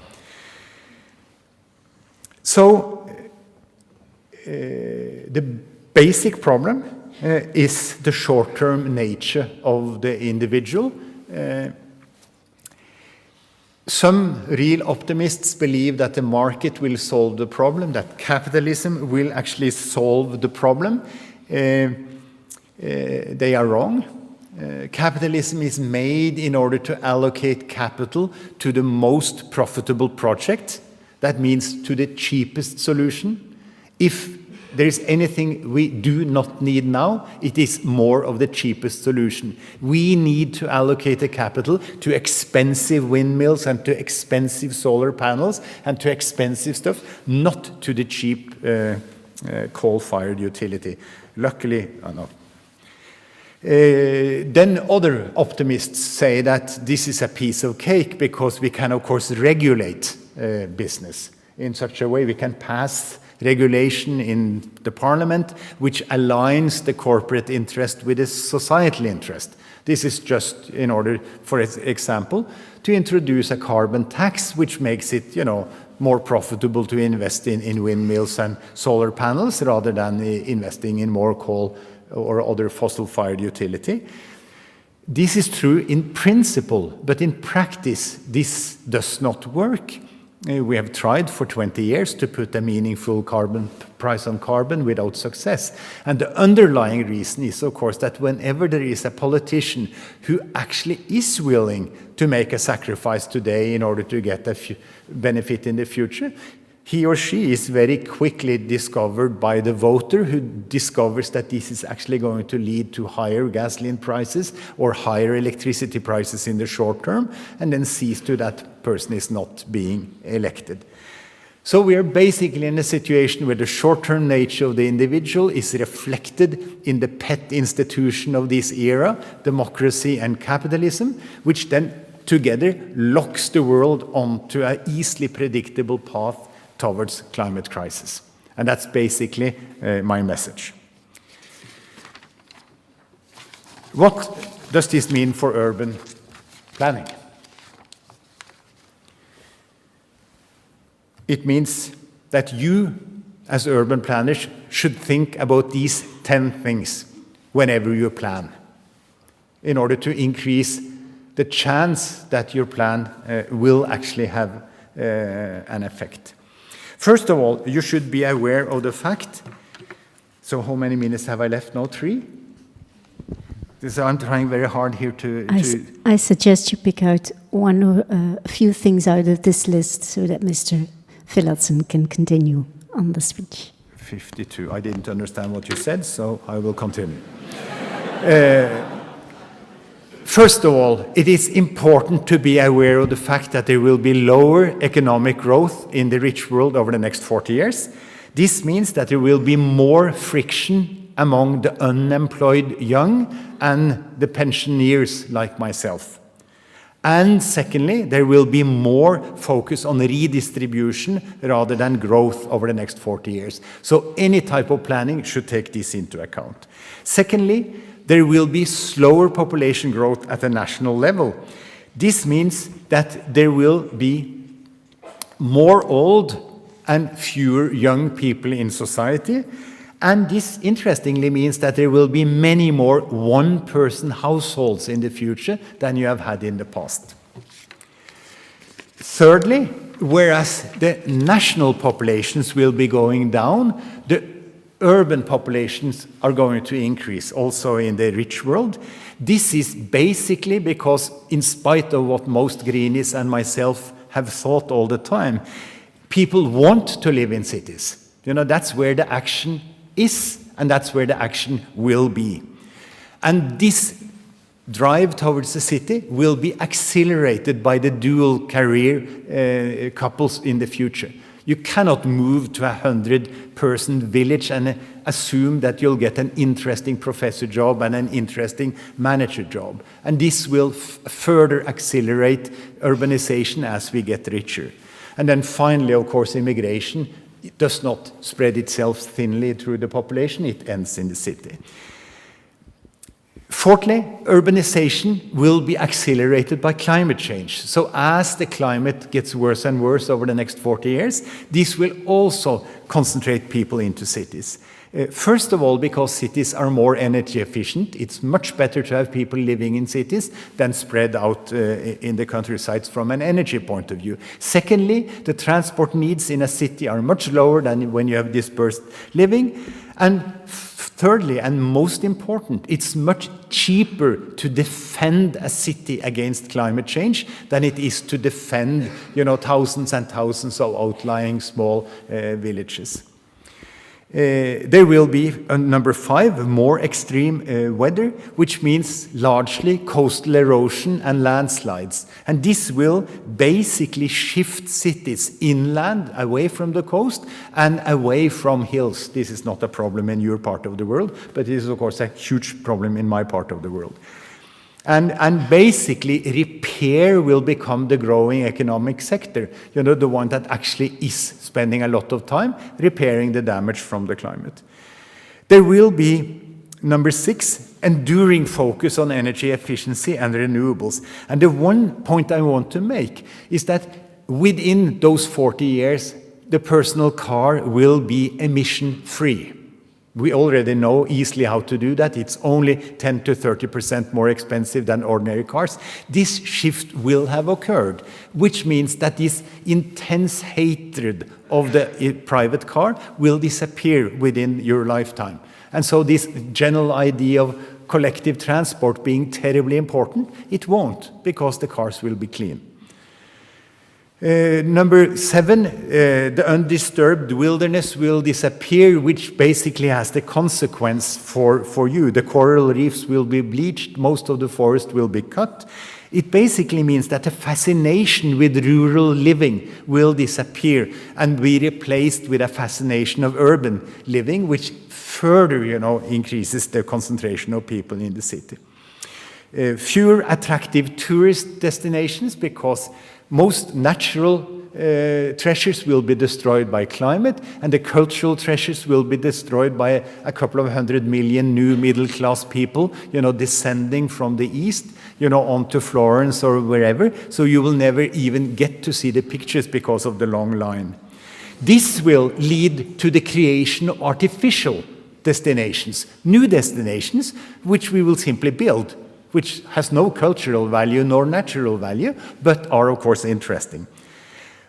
So the basic problem is the short-term nature of the individual. Some real optimists believe that the market will solve the problem, that capitalism will actually solve the problem. They are wrong. Capitalism is made in order to allocate capital to the most profitable project. That means to the cheapest solution. If there is anything we do not need now, it is more of the cheapest solution. We need to allocate the capital to expensive windmills and to expensive solar panels and to expensive stuff, not to the cheap coal-fired utility. Luckily, no. Then other optimists say that this is a piece of cake because we can, of course, regulate business in such a way. We can pass regulation in the parliament which aligns the corporate interest with the societal interest. This is just in order, for example, to introduce a carbon tax which makes it, more profitable to invest in windmills and solar panels rather than investing in more coal or other fossil-fired utility. This is true in principle, but in practice this does not work. We have tried for 20 years to put a meaningful price on carbon without success. And the underlying reason is, of course, that whenever there is a politician who actually is willing to make a sacrifice today in order to get a benefit in the future, he or she is very quickly discovered by the voter who discovers that this is actually going to lead to higher gasoline prices or higher electricity prices in the short term, and then sees to that person is not being elected. So we are basically in a situation where the short-term nature of the individual is reflected in the pet institution of this era, democracy and capitalism, which then together locks the world onto an easily predictable path towards climate crisis. And that's basically my message. What does this mean for urban planning? It means that you, as urban planners, should think about these 10 things whenever you plan, in order to increase the chance that your plan will actually have an effect. First of all, you should be aware of the fact. So how many minutes have I left now? 3? So I'm trying very hard here to... I suggest you pick out one or a few things out of this list so that Mr. Philipson can continue on the speech. 52. I didn't understand what you said, so I will continue. First of all, it is important to be aware of the fact that there will be lower economic growth in the rich world over the next 40 years. This means that there will be more friction among the unemployed young and the pensioners like myself. And secondly, there will be more focus on redistribution rather than growth over the next 40 years. So any type of planning should take this into account. Secondly, there will be slower population growth at the national level. This means that there will be more old and fewer young people in society. And this, interestingly, means that there will be many more one-person households in the future than you have had in the past. Thirdly, whereas the national populations will be going down, the urban populations are going to increase, also in the rich world. This is basically because, in spite of what most greenies and myself have thought all the time, people want to live in cities. You know, that's where the action is, and that's where the action will be. And this drive towards the city will be accelerated by the dual career couples in the future. You cannot move to a 100-person village and assume that you'll get an interesting professor job and an interesting manager job. And this will further accelerate urbanization as we get richer. And then finally, of course, immigration. It does not spread itself thinly through the population, it ends in the city. Fourthly, urbanization will be accelerated by climate change. So as the climate gets worse and worse over the next 40 years, this will also concentrate people into cities. First of all, because cities are more energy efficient. It's much better to have people living in cities than spread out in the countrysides from an energy point of view. Secondly, the transport needs in a city are much lower than when you have dispersed living. And thirdly, and most important, it's much cheaper to defend a city against climate change than it is to defend, thousands and thousands of outlying small villages. There will be, number 5, more extreme weather, which means largely coastal erosion and landslides. And this will basically shift cities inland, away from the coast, and away from hills. This is not a problem in your part of the world, but it is, of course, a huge problem in my part of the world. And basically, repair will become the growing economic sector, the one that actually is spending a lot of time repairing the damage from the climate. There will be, number 6, enduring focus on energy efficiency and renewables. And the one point I want to make is that within those 40 years, the personal car will be emission-free. We already know easily how to do that. It's only 10 to 30% more expensive than ordinary cars. This shift will have occurred, which means that this intense hatred of the private car will disappear within your lifetime. And so this general idea of collective transport being terribly important, it won't, because the cars will be clean. Number 7, the undisturbed wilderness will disappear, which basically has the consequence for you. The coral reefs will be bleached, most of the forest will be cut. It basically means that the fascination with rural living will disappear and be replaced with a fascination of urban living, which further, increases the concentration of people in the city. Fewer attractive tourist destinations, because most natural treasures will be destroyed by climate, and the cultural treasures will be destroyed by a couple of 100 million new middle-class people, descending from the east, onto Florence or wherever. So you will never even get to see the pictures because of the long line. This will lead to the creation of artificial destinations, new destinations, which we will simply build, which has no cultural value nor natural value, but are, of course, interesting.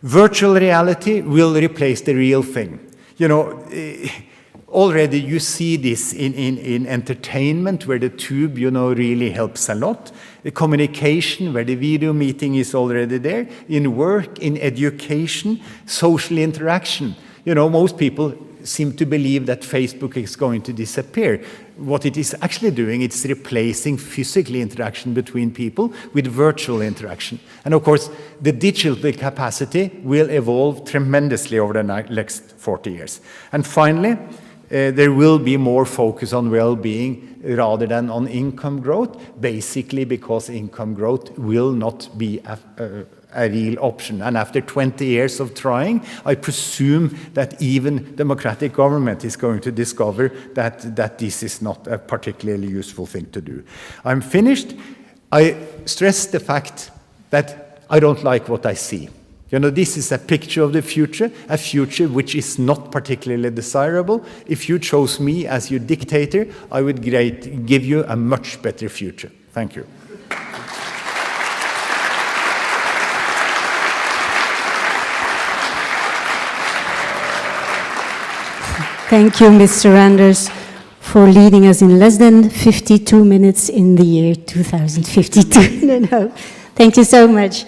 Virtual reality will replace the real thing. Already you see this in entertainment, where the tube, really helps a lot. The communication, where the video meeting is already there. In work, in education, social interaction. Most people seem to believe that Facebook is going to disappear. What it is actually doing, it's replacing physical interaction between people with virtual interaction. And of course, the digital capacity will evolve tremendously over the next 40 years. And finally, there will be more focus on well-being rather than on income growth, basically because income growth will not be a real option. And after 20 years of trying, I presume that even democratic government is going to discover that this is not a particularly useful thing to do. I'm finished. I stress the fact that I don't like what I see. You know, this is a picture of the future, a future which is not particularly desirable. If you chose me as your dictator, I would give you a much better future. Thank you. Thank you, Mr. Randers, for leading us in less than 52 minutes in the year 2052. No. Thank you so much.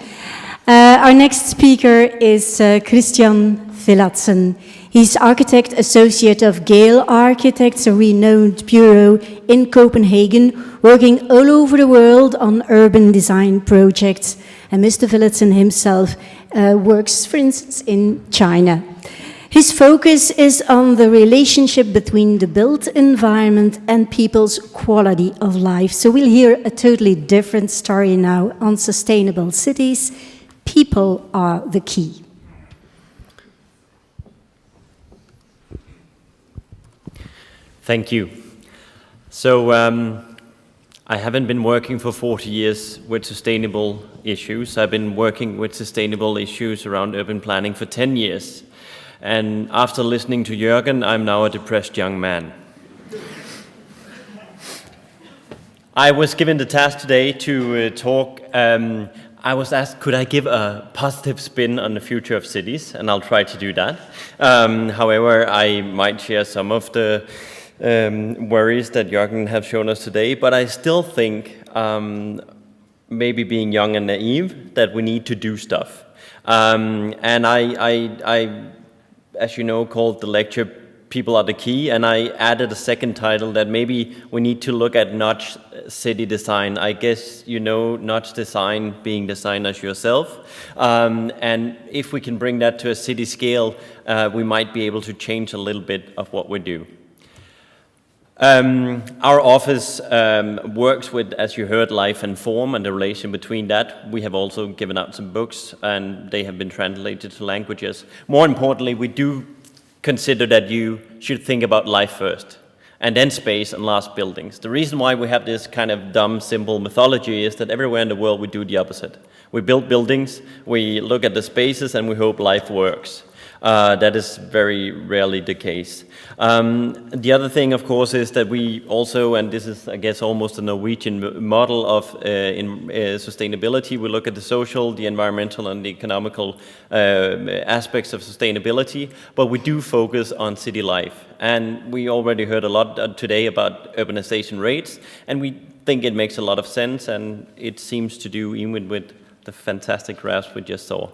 Our next speaker is Christian Villatsen. He's architect associate of Gale Architects, a renowned bureau in Copenhagen, working all over the world on urban design projects. And Mr. Villatsen himself works, for instance, in China. His focus is on the relationship between the built environment and people's quality of life. So we'll hear a totally different story now on sustainable cities. People are the key. Thank you. So I haven't been working for 40 years with sustainable issues. I've been working with sustainable issues around urban planning for 10 years. And after listening to Jurgen, I'm now a depressed young man. I was given the task today to talk. I was asked, could I give a positive spin on the future of cities? And I'll try to do that. However, I might share some of the worries that Jurgen have shown us today, but I still think, maybe being young and naive, that we need to do stuff. And I, as you know, called the lecture People Are the Key, and I added a second title that maybe we need to look at notch city design. I guess you know notch design being designers yourself, and if we can bring that to a city scale, we might be able to change a little bit of what we do. Our office works with, as you heard, life and form and the relation between that. We have also given out some books and they have been translated to languages. More importantly, we do consider that you should think about life first and then space and last buildings. The reason why we have this kind of dumb, simple mythology is that everywhere in the world we do the opposite. We build buildings, we look at the spaces and we hope life works. That is very rarely the case. The other thing, of course, is that we also, and this is, I guess, almost a Norwegian model of sustainability, we look at the social, the environmental, and the economical aspects of sustainability, but we do focus on city life. And we already heard a lot today about urbanization rates, and we think it makes a lot of sense, and it seems to do even with the fantastic graphs we just saw.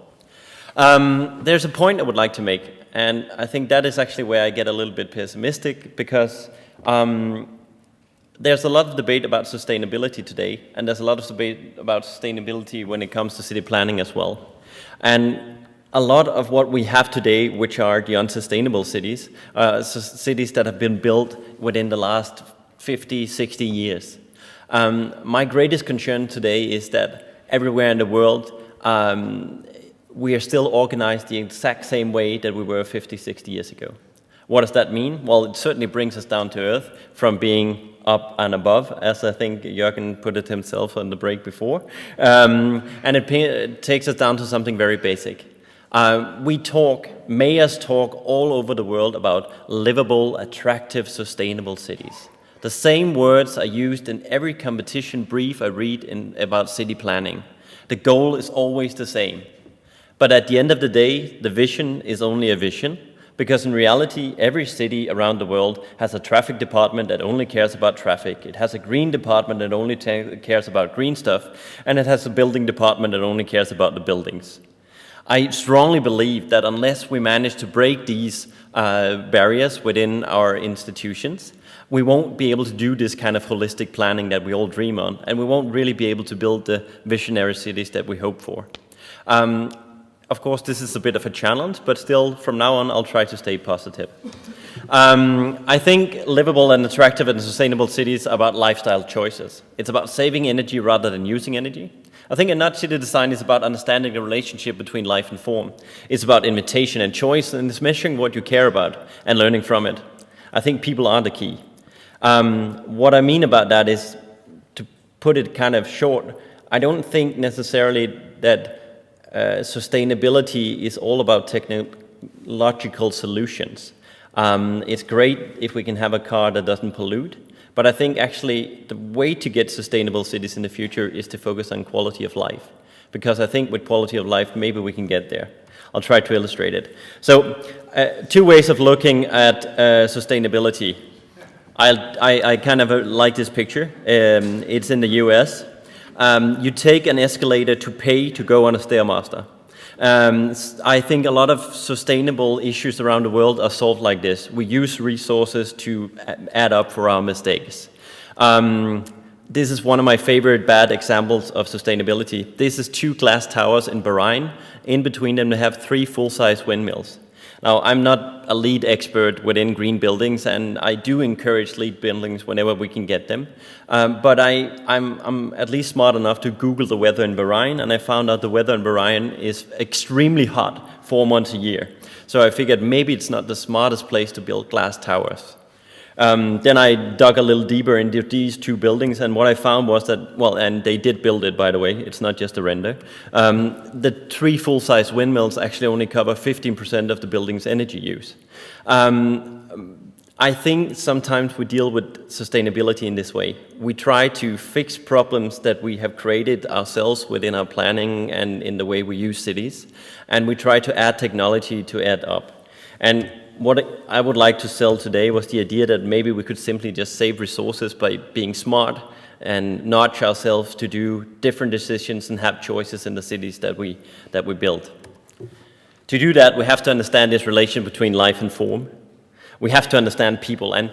There's a point I would like to make, and I think that is actually where I get a little bit pessimistic, because there's a lot of debate about sustainability today, and there's a lot of debate about sustainability when it comes to city planning as well. And a lot of what we have today, which are the unsustainable cities, cities that have been built within the last 50, 60 years. My greatest concern today is that everywhere in the world, we are still organized the exact same way that we were 50, 60 years ago. What does that mean? Well, it certainly brings us down to earth from being up and above, as I think Jurgen put it himself on the break before. And it takes us down to something very basic. Mayors talk all over the world about livable, attractive, sustainable cities. The same words are used in every competition brief I read about city planning. The goal is always the same. But at the end of the day, the vision is only a vision, because in reality, every city around the world has a traffic department that only cares about traffic. It has a green department that only cares about green stuff, and it has a building department that only cares about the buildings. I strongly believe that unless we manage to break these barriers within our institutions, we won't be able to do this kind of holistic planning that we all dream on, and we won't really be able to build the visionary cities that we hope for. Of course, this is a bit of a challenge, but still, from now on, I'll try to stay positive. I think livable and attractive and sustainable cities are about lifestyle choices. It's about saving energy rather than using energy. I think a nut city design is about understanding the relationship between life and form. It's about invitation and choice, and it's measuring what you care about and learning from it. I think people are the key. What I mean about that is, to put it kind of short, I don't think necessarily that sustainability is all about technological solutions. It's great if we can have a car that doesn't pollute, but I think actually the way to get sustainable cities in the future is to focus on quality of life, because I think with quality of life maybe we can get there. I'll try to illustrate it. So, two ways of looking at sustainability. I kind of like this picture. It's in the US. You take an escalator to pay to go on a Stairmaster. I think a lot of sustainable issues around the world are solved like this. We use resources to add up for our mistakes. This is one of my favorite bad examples of sustainability. This is 2 glass towers in Bahrain. In between them, they have 3 full-size windmills. Now, I'm not a lead expert within green buildings, and I do encourage lead buildings whenever we can get them. But I'm at least smart enough to Google the weather in Bahrain, and I found out the weather in Bahrain is extremely hot 4 months a year. So I figured maybe it's not the smartest place to build glass towers. Then I dug a little deeper into these 2 buildings, and what I found was that, well, and they did build it, by the way, it's not just a render, the 3 full-size windmills actually only cover 15% of the building's energy use. I think sometimes we deal with sustainability in this way. We try to fix problems that we have created ourselves within our planning and in the way we use cities, and we try to add technology to add up. And what I would like to sell today was the idea that maybe we could simply just save resources by being smart and nudge ourselves to do different decisions and have choices in the cities that we build. To do that, we have to understand this relation between life and form. We have to understand people. And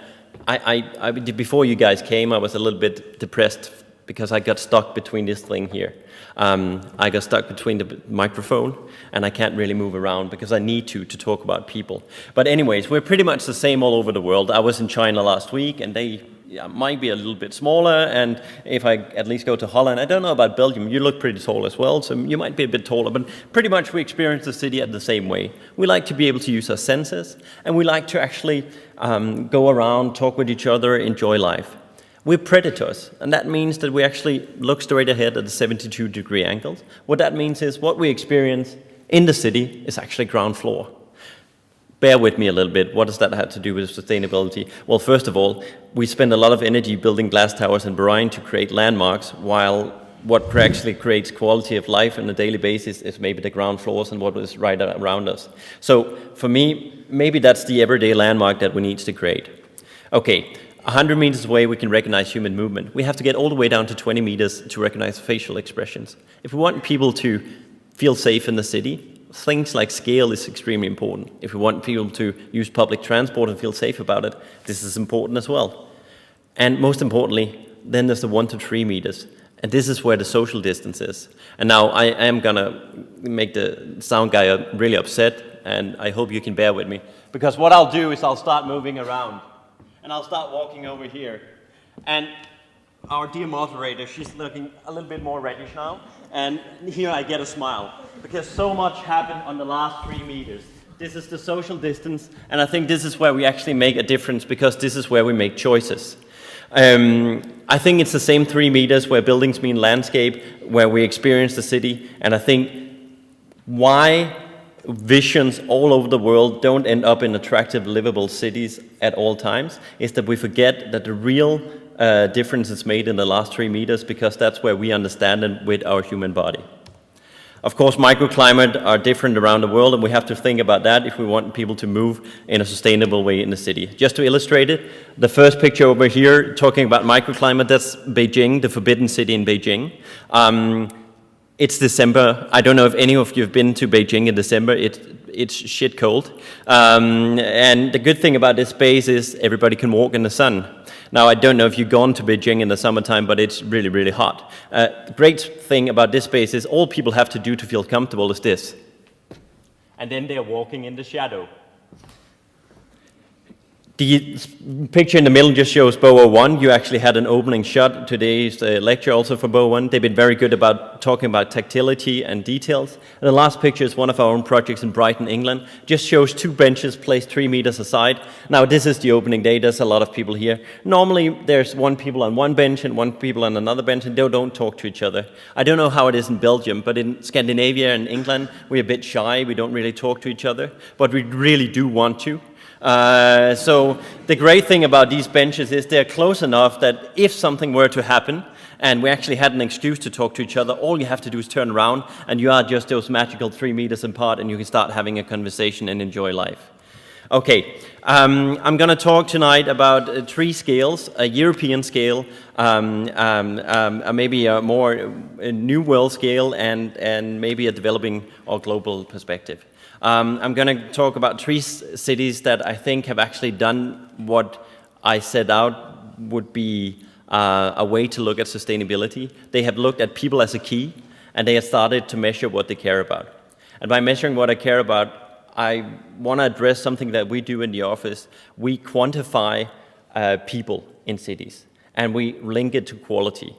I before you guys came, I was a little bit depressed because I got stuck between this thing here. I got stuck between the microphone, and I can't really move around because I need to talk about people. But anyways, we're pretty much the same all over the world. I was in China last week, and they might be a little bit smaller, and if I at least go to Holland, I don't know about Belgium, you look pretty tall as well, so you might be a bit taller, but pretty much we experience the city at the same way. We like to be able to use our senses, and we like to actually go around, talk with each other, enjoy life. We're predators, and that means that we actually look straight ahead at the 72-degree angles. What that means is what we experience in the city is actually ground floor. Bear with me a little bit. What does that have to do with sustainability? Well, first of all, we spend a lot of energy building glass towers in Bahrain to create landmarks, while what actually creates quality of life on a daily basis is maybe the ground floors and what is right around us. So for me, maybe that's the everyday landmark that we need to create. Okay. 100 meters away, we can recognize human movement. We have to get all the way down to 20 meters to recognize facial expressions. If we want people to feel safe in the city, things like scale is extremely important. If we want people to use public transport and feel safe about it, this is important as well. And most importantly, then there's the 1 to 3 meters. And this is where the social distance is. And now I am gonna make the sound guy really upset, and I hope you can bear with me. Because what I'll do is I'll start moving around. And I'll start walking over here. And our dear moderator, she's looking a little bit more reddish now. And here I get a smile, because so much happened on the last 3 meters. This is the social distance, and I think this is where we actually make a difference, because this is where we make choices. I think it's the same 3 meters where buildings mean landscape, where we experience the city, and I think why visions all over the world don't end up in attractive, livable cities at all times is that we forget that the real difference is made in the last 3 meters, because that's where we understand it with our human body. Of course, microclimate are different around the world, and we have to think about that if we want people to move in a sustainable way in the city. Just to illustrate it, the first picture over here talking about microclimate, that's Beijing, the forbidden city in Beijing. It's December. I don't know if any of you have been to Beijing in December. It's shit cold. And the good thing about this space is everybody can walk in the sun. Now, I don't know if you've gone to Beijing in the summertime, but it's really, really hot. The great thing about this space is all people have to do to feel comfortable is this. And then they're walking in the shadow. The picture in the middle just shows BOA 1. You actually had an opening shot today's lecture also for BOA 1. They've been very good about talking about tactility and details. And the last picture is one of our own projects in Brighton, England. Just shows 2 benches placed 3 meters aside. Now this is the opening day. There's a lot of people here. Normally there's 1 people on one bench and 1 people on another bench, and they don't talk to each other. I don't know how it is in Belgium, but in Scandinavia and England, we're a bit shy. We don't really talk to each other, but we really do want to. So the great thing about these benches is they're close enough that if something were to happen and we actually had an excuse to talk to each other, all you have to do is turn around and you are just those magical 3 meters apart and you can start having a conversation and enjoy life. Okay, I'm going to talk tonight about 3 scales: a European scale, maybe a more New World scale, and maybe a developing or global perspective. I'm going to talk about 3 cities that I think have actually done what I set out would be a way to look at sustainability. They have looked at people as a key, and they have started to measure what they care about. And by measuring what I care about, I want to address something that we do in the office. We quantify people in cities, and we link it to quality.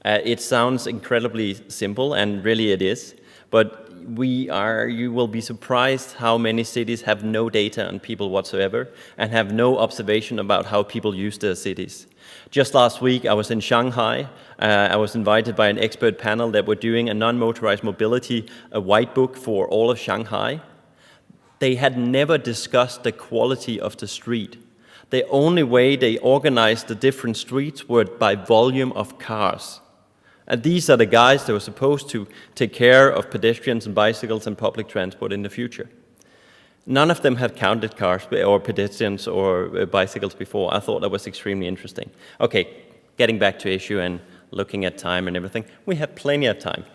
It sounds incredibly simple, and really it is, but you will be surprised how many cities have no data on people whatsoever and have no observation about how people use their cities. Just last week, I was in Shanghai. I was invited by an expert panel that were doing a non-motorized mobility, a white book for all of Shanghai. They had never discussed the quality of the street. The only way they organized the different streets were by volume of cars. And these are the guys that were supposed to take care of pedestrians and bicycles and public transport in the future. None of them had counted cars or pedestrians or bicycles before. I thought that was extremely interesting. Okay, getting back to issue and looking at time and everything, we have plenty of time.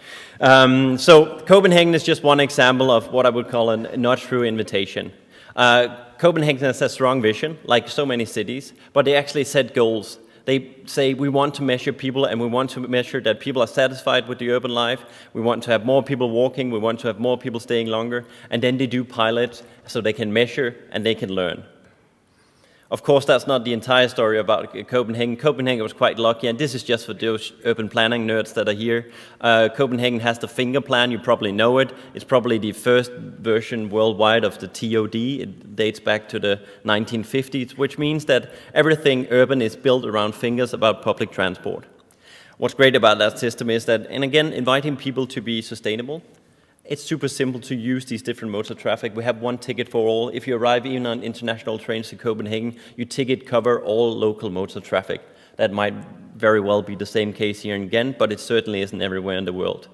So Copenhagen is just one example of what I would call a not true invitation. Copenhagen has a strong vision, like so many cities, but they actually set goals. They say we want to measure people, and we want to measure that people are satisfied with the urban life. We want to have more people walking. We want to have more people staying longer. And then they do pilots so they can measure and they can learn. Of course, that's not the entire story about Copenhagen. Copenhagen was quite lucky, and this is just for those urban planning nerds that are here. Copenhagen has the finger plan. You probably know it. It's probably the first version worldwide of the TOD. It dates back to the 1950s, which means that everything urban is built around fingers about public transport. What's great about that system is that, and again, inviting people to be sustainable, it's super simple to use these different modes of traffic. We have one ticket for all. If you arrive even on international trains to Copenhagen, your ticket cover all local modes of traffic. That might very well be the same case here in Ghent, but it certainly isn't everywhere in the world.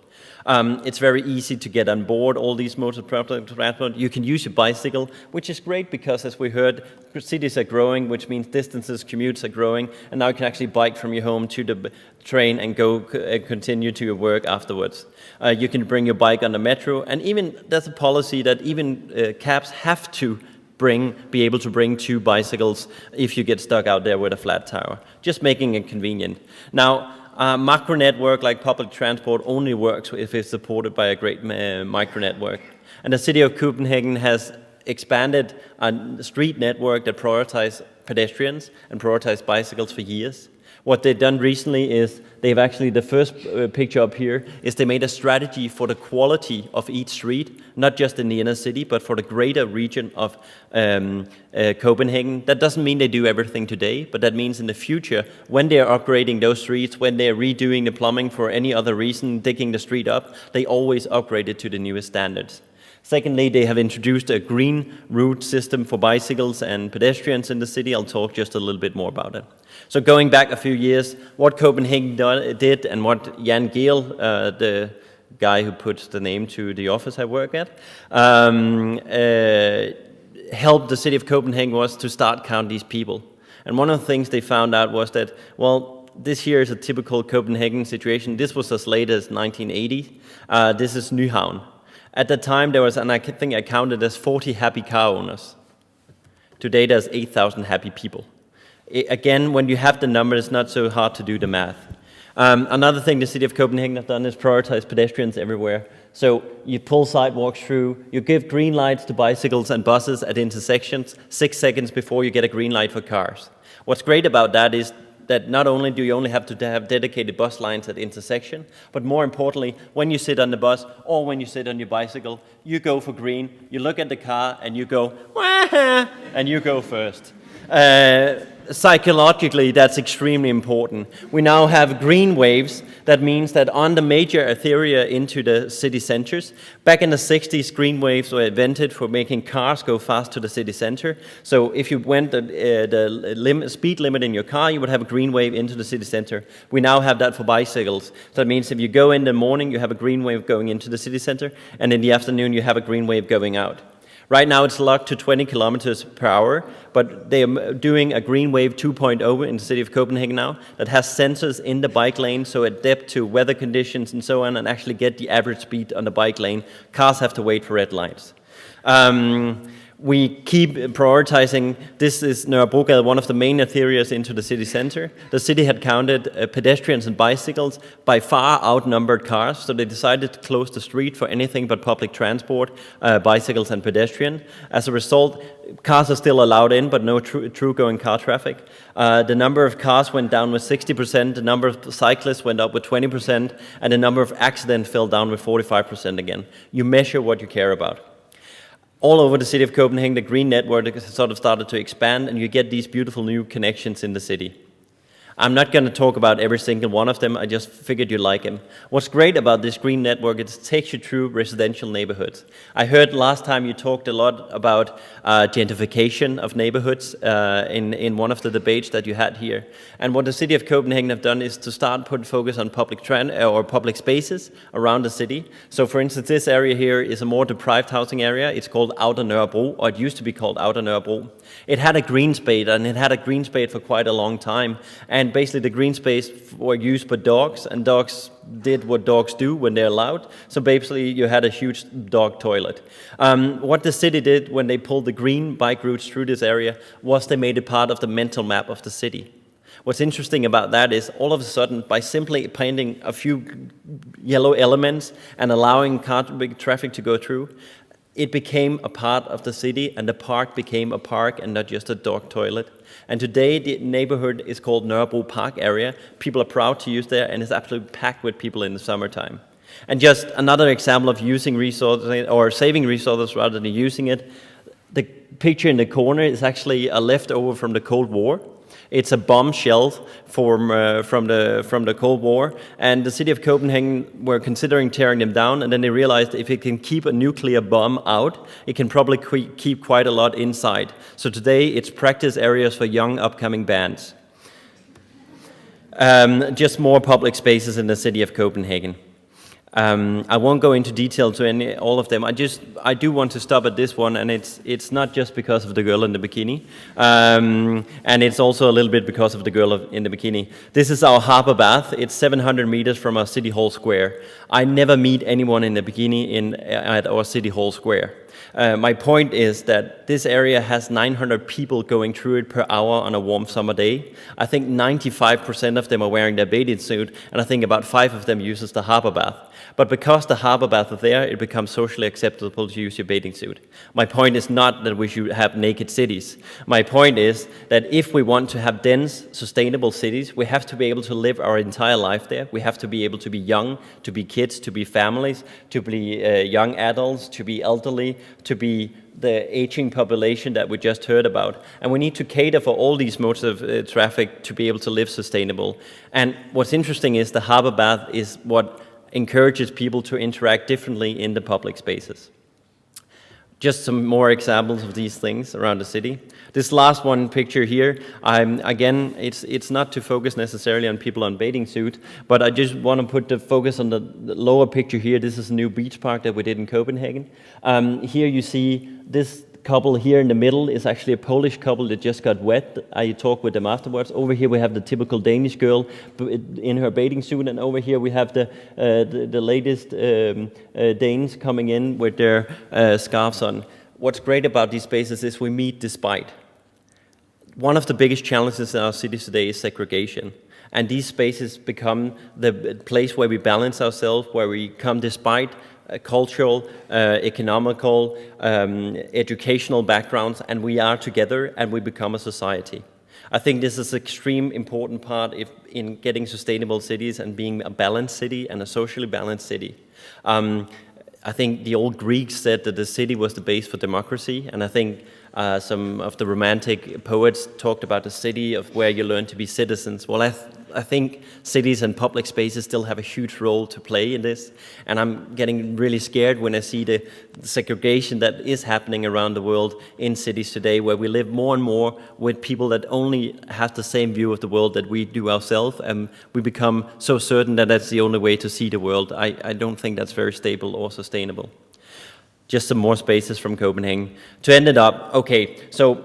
It's very easy to get on board all these modes of transport. You can use your bicycle, which is great because, as we heard, cities are growing, which means distances, commutes are growing, and now you can actually bike from your home to the train and go continue to your work afterwards. You can bring your bike on the metro, and even there's a policy that even cabs have to be able to bring 2 bicycles if you get stuck out there with a flat tire, just making it convenient. Now, macro network like public transport only works if it's supported by a great micro network. And the city of Copenhagen has expanded a street network that prioritizes pedestrians and prioritizes bicycles for years. What they've done recently is they've actually, the first picture up here, is they made a strategy for the quality of each street, not just in the inner city, but for the greater region of Copenhagen. That doesn't mean they do everything today, but that means in the future, when they're upgrading those streets, when they're redoing the plumbing for any other reason, digging the street up, they always upgrade it to the newest standards. Secondly, they have introduced a green route system for bicycles and pedestrians in the city. I'll talk just a little bit more about it. So going back a few years, what Copenhagen did and what Jan Gehl, the guy who puts the name to the office I work at, helped the city of Copenhagen was to start count these people. And one of the things they found out was that, well, this here is a typical Copenhagen situation. This was as late as 1980. This is Nyhavn. At the time, there was, and I think I counted as 40 happy car owners. Today, there's 8,000 happy people. Again, when you have the number, it's not so hard to do the math. Another thing the city of Copenhagen have done is prioritize pedestrians everywhere. So you pull sidewalks through, you give green lights to bicycles and buses at intersections 6 seconds before you get a green light for cars. What's great about that is that not only do you only have to have dedicated bus lines at intersection, but more importantly, when you sit on the bus or when you sit on your bicycle, you go for green, you look at the car and you go, wah, and you go first. Psychologically, that's extremely important. We now have green waves. That means that on the major arteria into the city centers, back in the 60s, green waves were invented for making cars go fast to the city center. So if you went the speed limit in your car, you would have a green wave into the city center. We now have that for bicycles. That means if you go in the morning, you have a green wave going into the city center, and in the afternoon, you have a green wave going out. Right now it's locked to 20 kilometers per hour, but they are doing a green wave 2.0 in the city of Copenhagen now that has sensors in the bike lane, so adapt to weather conditions and so on, and actually get the average speed on the bike lane. Cars have to wait for red lights. We keep prioritizing. This is Nørrebrogade, one of the main arterias into the city center. The city had counted pedestrians and bicycles by far outnumbered cars, so they decided to close the street for anything but public transport, bicycles and pedestrian. As a result, cars are still allowed in, but no true going car traffic. The number of cars went down with 60%, the number of cyclists went up with 20%, and the number of accidents fell down with 45% again. You measure what you care about. All over the city of Copenhagen, the green network has sort of started to expand, and you get these beautiful new connections in the city. I'm not going to talk about every single one of them, I just figured you'd like them. What's great about this green network is it takes you through residential neighborhoods. I heard last time you talked a lot about gentrification of neighborhoods in one of the debates that you had here. And what the city of Copenhagen have done is to start put focus on public spaces around the city. So for instance, this area here is a more deprived housing area. It's called Outer Nørrebro, or it used to be called Outer Nørrebro. It had a green spade, and it had a green spade for quite a long time. And basically the green space were used for dogs, and dogs did what dogs do when they're allowed. So basically you had a huge dog toilet. What the city did when they pulled the green bike routes through this area was they made it part of the mental map of the city. What's interesting about that is all of a sudden, by simply painting a few yellow elements and allowing traffic to go through, it became a part of the city, and the park became a park and not just a dog toilet. And today the neighborhood is called Nørrebro Park area. People are proud to use there, and it's absolutely packed with people in the summertime. And just another example of using resources, or saving resources rather than using it, the picture in the corner is actually a leftover from the Cold War. It's a bomb shell from the Cold War, and the city of Copenhagen were considering tearing them down, and then they realized if it can keep a nuclear bomb out, it can probably keep quite a lot inside. So today it's practice areas for young upcoming bands. Just more public spaces in the city of Copenhagen. I won't go into detail to all of them. I do want to stop at this one, and it's not just because of the girl in the bikini, and it's also a little bit because of the girl in the bikini. This is our harbor bath. It's 700 meters from our city hall square. I never meet anyone in the bikini at our city hall square. My point is that this area has 900 people going through it per hour on a warm summer day. I think 95% of them are wearing their bathing suit, and I think about 5 of them uses the harbor bath. But because the harbor bath is there, it becomes socially acceptable to use your bathing suit. My point is not that we should have naked cities. My point is that if we want to have dense, sustainable cities, we have to be able to live our entire life there. We have to be able to be young, to be kids, to be families, to be young adults, to be elderly, to be the aging population that we just heard about. And we need to cater for all these modes of traffic to be able to live sustainable. And what's interesting is the harbor bath is what encourages people to interact differently in the public spaces. Just some more examples of these things around the city. This last one picture here, again, it's not to focus necessarily on people on bathing suit, but I just want to put the focus on the lower picture here. This is a new beach park that we did in Copenhagen. Here you see this couple here in the middle is actually a Polish couple that just got wet. I talked with them afterwards. Over here we have the typical Danish girl in her bathing suit, and over here we have the latest Danes coming in with their scarves on. What's great about these spaces is we meet despite. One of the biggest challenges in our cities today is segregation. And these spaces become the place where we balance ourselves, where we come despite cultural, economical, educational backgrounds, and we are together and we become a society. I think this is an extreme important part in getting sustainable cities and being a balanced city and a socially balanced city. I think the old Greeks said that the city was the base for democracy, and I think some of the romantic poets talked about the city of where you learn to be citizens. Well, I think cities and public spaces still have a huge role to play in this, and I'm getting really scared when I see the segregation that is happening around the world in cities today, where we live more and more with people that only have the same view of the world that we do ourselves, and we become so certain that that's the only way to see the world. I don't think that's very stable or sustainable. Just some more spaces from Copenhagen. To end it up, okay, so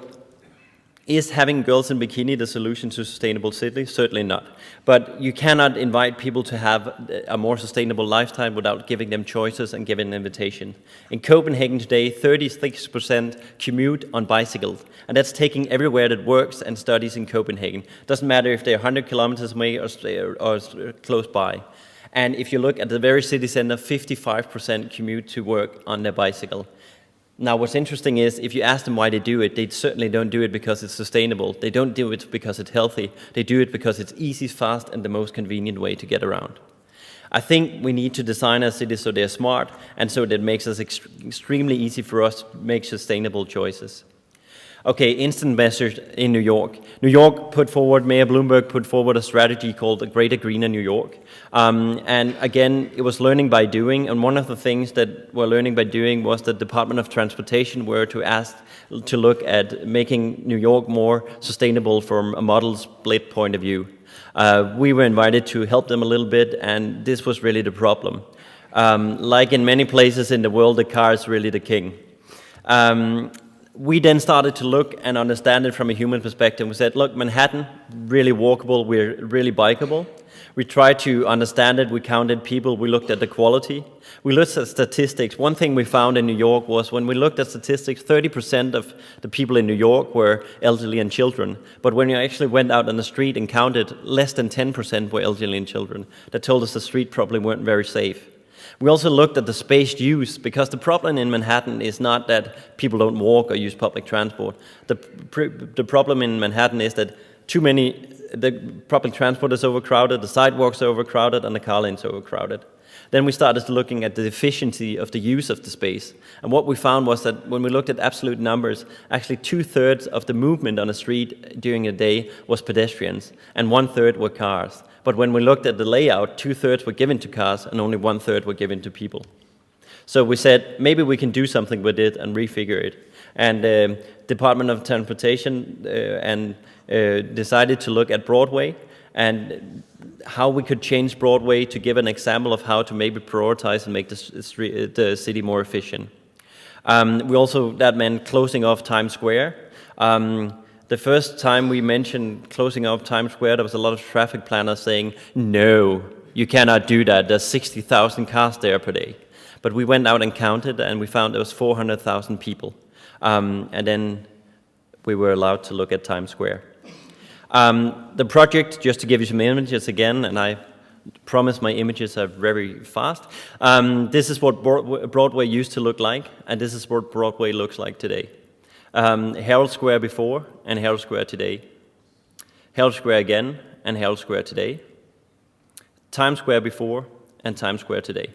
is having girls in bikini the solution to sustainable cities? Certainly not. But you cannot invite people to have a more sustainable lifetime without giving them choices and giving an invitation. In Copenhagen today, 36% commute on bicycles, and that's taking everywhere that works and studies in Copenhagen. Doesn't matter if they're 100 kilometers away or close by. And if you look at the very city center, 55% commute to work on their bicycle. Now, what's interesting is, if you ask them why they do it, they certainly don't do it because it's sustainable. They don't do it because it's healthy. They do it because it's easy, fast, and the most convenient way to get around. I think we need to design our cities so they're smart, and so that makes it extremely easy for us to make sustainable choices. Okay, instant measures in New York. New York Mayor Bloomberg put forward a strategy called the Greater Greener New York. And again, it was learning by doing. And one of the things that we're learning by doing was the Department of Transportation were to look at making New York more sustainable from a model split point of view. We were invited to help them a little bit, and this was really the problem. Like in many places in the world, the car is really the king. We then started to look and understand it from a human perspective. We said, look, Manhattan, really walkable, we're really bikeable. We tried to understand it, we counted people, we looked at the quality. We looked at statistics. One thing we found in New York was when we looked at statistics, 30% of the people in New York were elderly and children. But when you actually went out on the street and counted, less than 10% were elderly and children. That told us the street probably weren't very safe. We also looked at the space use, because the problem in Manhattan is not that people don't walk or use public transport. The problem in Manhattan is that the public transport is overcrowded, the sidewalks are overcrowded, and the car lanes are overcrowded. Then we started looking at the efficiency of the use of the space. And what we found was that when we looked at absolute numbers, actually 2/3 of the movement on the street during a day was pedestrians, and 1/3 were cars. But when we looked at the layout, 2/3 were given to cars and only 1/3 were given to people. So we said, maybe we can do something with it and refigure it. And Department of Transportation decided to look at Broadway and how we could change Broadway to give an example of how to maybe prioritize and make the city more efficient. That meant closing off Times Square. The first time we mentioned closing off Times Square, there was a lot of traffic planners saying, no, you cannot do that. There's 60,000 cars there per day. But we went out and counted, and we found there was 400,000 people. And then we were allowed to look at Times Square. The project, just to give you some images again, and I promise my images are very fast. This is what Broadway used to look like, and this is what Broadway looks like today. Herald Square before and Herald Square today. Herald Square again and Herald Square today. Times Square before and Times Square today.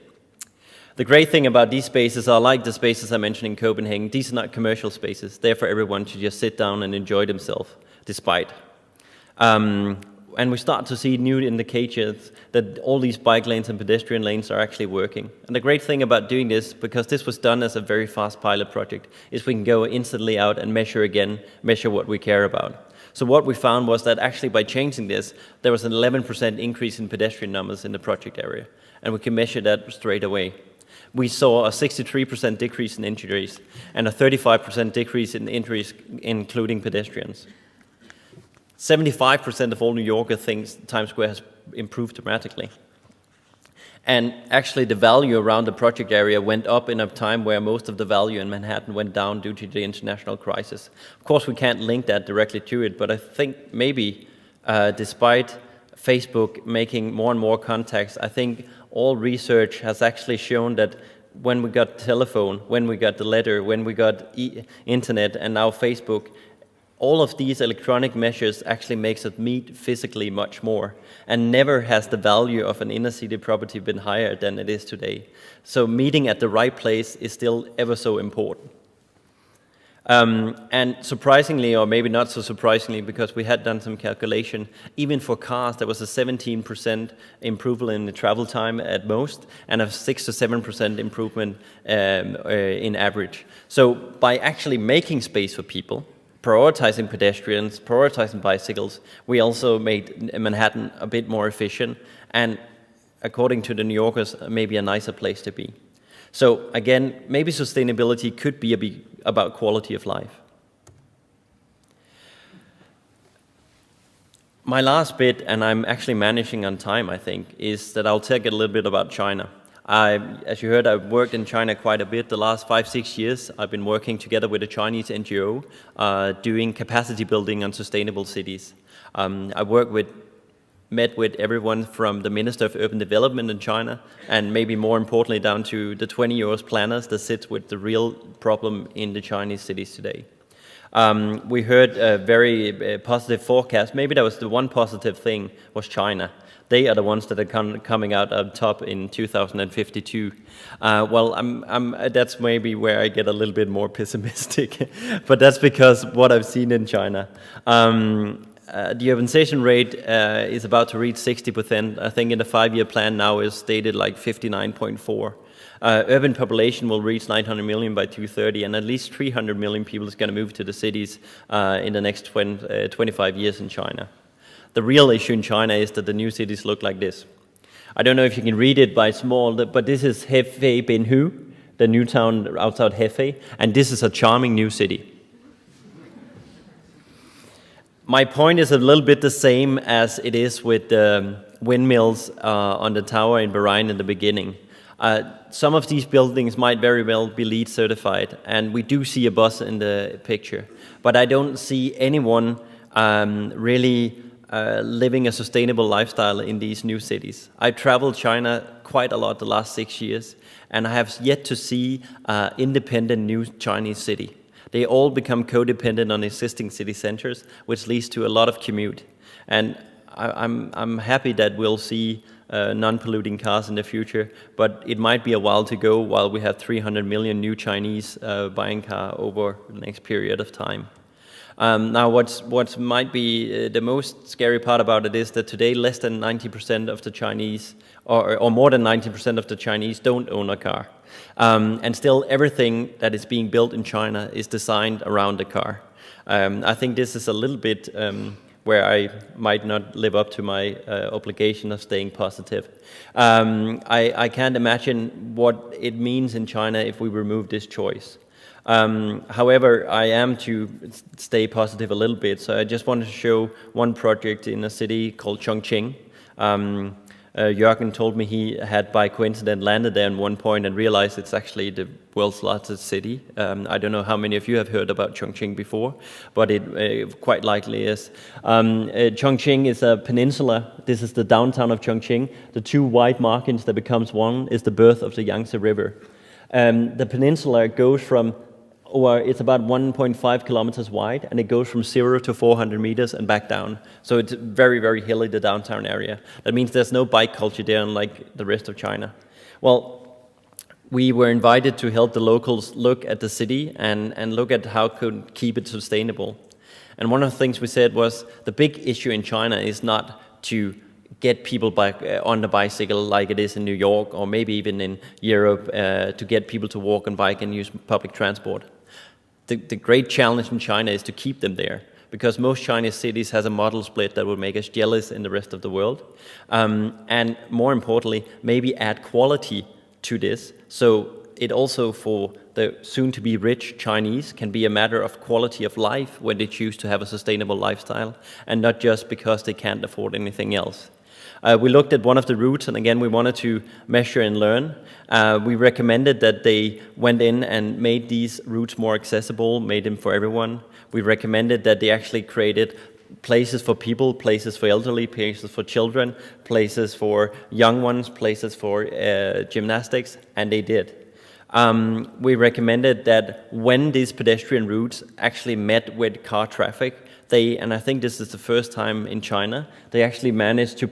The great thing about these spaces are like the spaces I mentioned in Copenhagen. These are not commercial spaces. They're for everyone to just sit down and enjoy themselves, despite. And we start to see new indicators that all these bike lanes and pedestrian lanes are actually working. And the great thing about doing this, because this was done as a very fast pilot project, is we can go instantly out and measure what we care about. So what we found was that actually by changing this, there was an 11% increase in pedestrian numbers in the project area. And we can measure that straight away. We saw a 63% decrease in injuries and a 35% decrease in injuries, including pedestrians. 75% of all New Yorkers think Times Square has improved dramatically. And actually the value around the project area went up in a time where most of the value in Manhattan went down due to the international crisis. Of course, we can't link that directly to it, but I think maybe despite Facebook making more and more contacts, I think all research has actually shown that when we got telephone, when we got the letter, when we got internet and now Facebook, all of these electronic measures actually makes us meet physically much more, and never has the value of an inner city property been higher than it is today. So meeting at the right place is still ever so important. And surprisingly, or maybe not so surprisingly, because we had done some calculation, even for cars, there was a 17% improvement in the travel time at most, and a 6 to 7% improvement in average. So by actually making space for people, prioritizing pedestrians, prioritizing bicycles, we also made Manhattan a bit more efficient, and according to the New Yorkers, maybe a nicer place to be. So again, maybe sustainability could be about quality of life. My last bit, and I'm actually managing on time, I think, is that I'll talk a little bit about China. As you heard, I've worked in China quite a bit. The last 5-6 years, I've been working together with a Chinese NGO doing capacity building on sustainable cities. I met with everyone from the Minister of Urban Development in China, and maybe more importantly down to the 20-year planners that sit with the real problem in the Chinese cities today. We heard a very positive forecast. Maybe that was the one positive thing was China. They are the ones that are coming out on top in 2052. That's maybe where I get a little bit more pessimistic, but that's because what I've seen in China. The urbanization rate is about to reach 60%. I think in the 5-year plan now is stated like 59.4. Urban population will reach 900 million by 2030, and at least 300 million people is going to move to the cities in the next 25 years in China. The real issue in China is that the new cities look like this. I don't know if you can read it by small, but this is Hefei Binhu, the new town outside Hefei, and this is a charming new city. My point is a little bit the same as it is with the windmills on the tower in Bahrain in the beginning. Some of these buildings might very well be LEED certified, and we do see a bus in the picture, but I don't see anyone really living a sustainable lifestyle in these new cities. I traveled China quite a lot the last 6 years, and I have yet to see independent new Chinese city. They all become codependent on existing city centers, which leads to a lot of commute. And I'm happy that we'll see non-polluting cars in the future, but it might be a while to go while we have 300 million new Chinese buying car over the next period of time. Now, what might be the most scary part about it is that today less than 90% of the Chinese, or more than 90% of the Chinese don't own a car. And still everything that is being built in China is designed around the car. I think this is a little bit where I might not live up to my obligation of staying positive. I can't imagine what it means in China if we remove this choice. However, I am to stay positive a little bit, so I just wanted to show one project in a city called Chongqing. Jurgen told me he had by coincidence landed there at one point and realized it's actually the world's largest city. I don't know how many of you have heard about Chongqing before, but it quite likely is. Chongqing is a peninsula. This is the downtown of Chongqing. The two white markings that becomes one is the birth of the Yangtze River. The peninsula goes from, or it's about 1.5 kilometers wide, and it goes from 0 to 400 meters and back down. So it's very, very hilly, the downtown area. That means there's no bike culture there, unlike the rest of China. Well, we were invited to help the locals look at the city and look at how could keep it sustainable. And one of the things we said was the big issue in China is not to get people on the bicycle like it is in New York or maybe even in Europe to get people to walk and bike and use public transport. The great challenge in China is to keep them there, because most Chinese cities has a model split that would make us jealous in the rest of the world. And more importantly, maybe add quality to this. So it also, for the soon-to-be rich Chinese, can be a matter of quality of life when they choose to have a sustainable lifestyle, and not just because they can't afford anything else. We looked at one of the routes, and again, we wanted to measure and learn. We recommended that they went in and made these routes more accessible, made them for everyone. We recommended that they actually created places for people, places for elderly, places for children, places for young ones, places for gymnastics, and they did. We recommended that when these pedestrian routes actually met with car traffic, and I think this is the first time in China, they actually managed to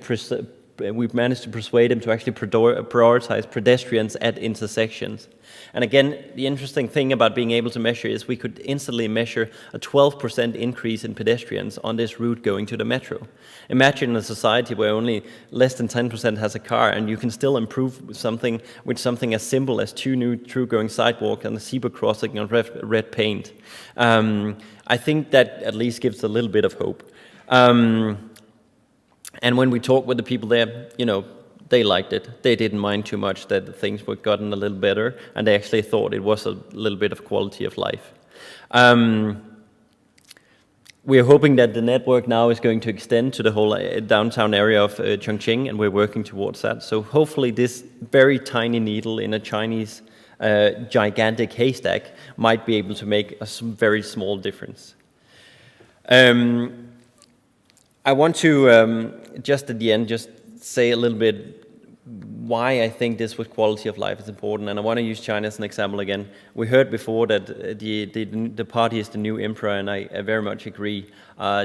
we've managed to persuade them to actually prioritize pedestrians at intersections. And again, the interesting thing about being able to measure is we could instantly measure a 12% increase in pedestrians on this route going to the metro. Imagine a society where only less than 10% has a car, and you can still improve with something as simple as 2 new through-going sidewalks and a zebra crossing on red paint. I think that at least gives a little bit of hope. And when we talked with the people there, they liked it. They didn't mind too much that things were gotten a little better, and they actually thought it was a little bit of quality of life. We're hoping that the network now is going to extend to the whole downtown area of Chongqing, and we're working towards that. So hopefully this very tiny needle in a Chinese gigantic haystack might be able to make a very small difference. I want to, just at the end, just say a little bit why I think this with quality of life is important, and I want to use China as an example again. We heard before that the party is the new emperor, and I very much agree.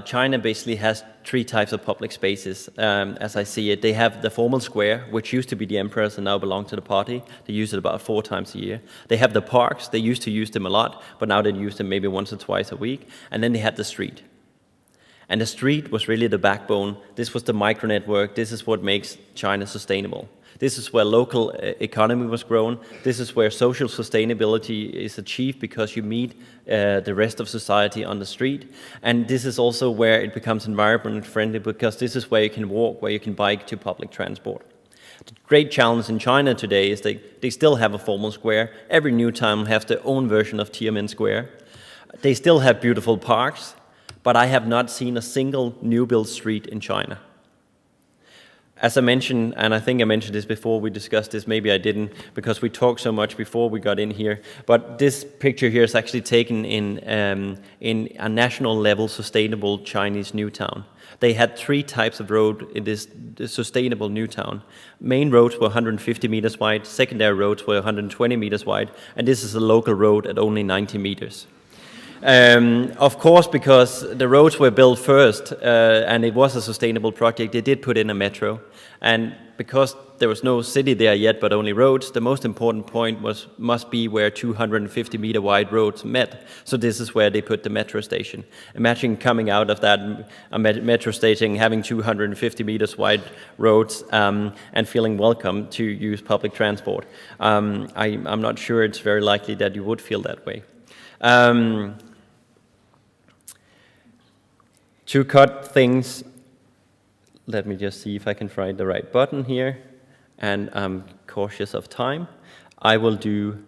China basically has 3 types of public spaces, as I see it. They have the formal square, which used to be the emperor's and now belong to the party. They use it about 4 times a year. They have the parks. They used to use them a lot, but now they use them maybe once or twice a week. And then they had the street. And the street was really the backbone. This was the micro network. This is what makes China sustainable. This is where local economy was grown. This is where social sustainability is achieved because you meet the rest of society on the street. And this is also where it becomes environment friendly because this is where you can walk, where you can bike to public transport. The great challenge in China today is they still have a formal square. Every new town has their own version of Tiananmen Square. They still have beautiful parks, but I have not seen a single new build street in China. As I mentioned, and I think I mentioned this before we discussed this, maybe I didn't, because we talked so much before we got in here, but this picture here is actually taken in a national level sustainable Chinese new town. They had 3 types of road in this sustainable new town. Main roads were 150 meters wide, secondary roads were 120 meters wide, and this is a local road at only 90 meters. Of course, because the roads were built first and it was a sustainable project, they did put in a metro. And because there was no city there yet, but only roads, the most important point must be where 250 meter wide roads met. So this is where they put the metro station. Imagine coming out of that metro station, having 250 meters wide roads and feeling welcome to use public transport. I'm not sure it's very likely that you would feel that way. To cut things, let me just see if I can find the right button here, and I'm cautious of time. I will do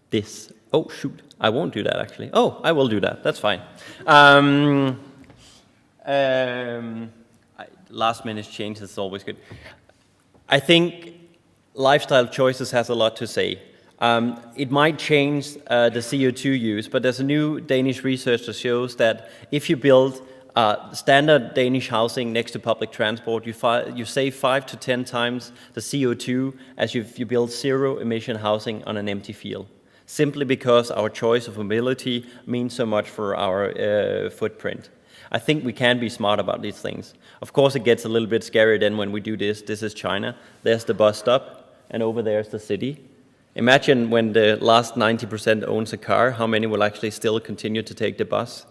this. Oh, shoot, I won't do that actually. Oh, I will do that, that's fine. Last minute change is always good. I think lifestyle choices has a lot to say. It might change the CO2 use, but there's a new Danish research that shows that if you build standard Danish housing next to public transport, you save 5 to 10 times the CO2 as if you build zero-emission housing on an empty field, simply because our choice of mobility means so much for our footprint. I think we can be smart about these things. Of course, it gets a little bit scary then when we do this. This is China. There's the bus stop, and over there's the city. Imagine when the last 90% owns a car, how many will actually still continue to take the bus?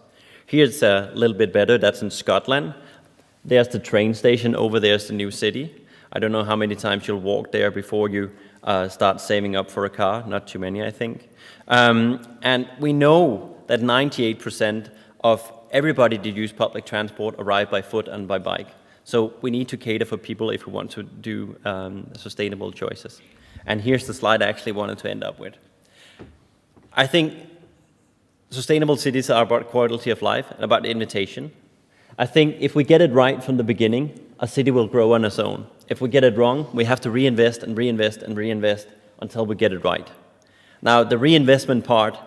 Here's a little bit better, that's in Scotland. There's the train station, over there's the new city. I don't know how many times you'll walk there before you start saving up for a car, not too many I think. And we know that 98% of everybody that use public transport arrive by foot and by bike. So we need to cater for people if we want to do sustainable choices. And here's the slide I actually wanted to end up with. I think sustainable cities are about quality of life and about invitation. I think if we get it right from the beginning, a city will grow on its own. If we get it wrong, we have to reinvest and reinvest and reinvest until we get it right. Now, the reinvestment part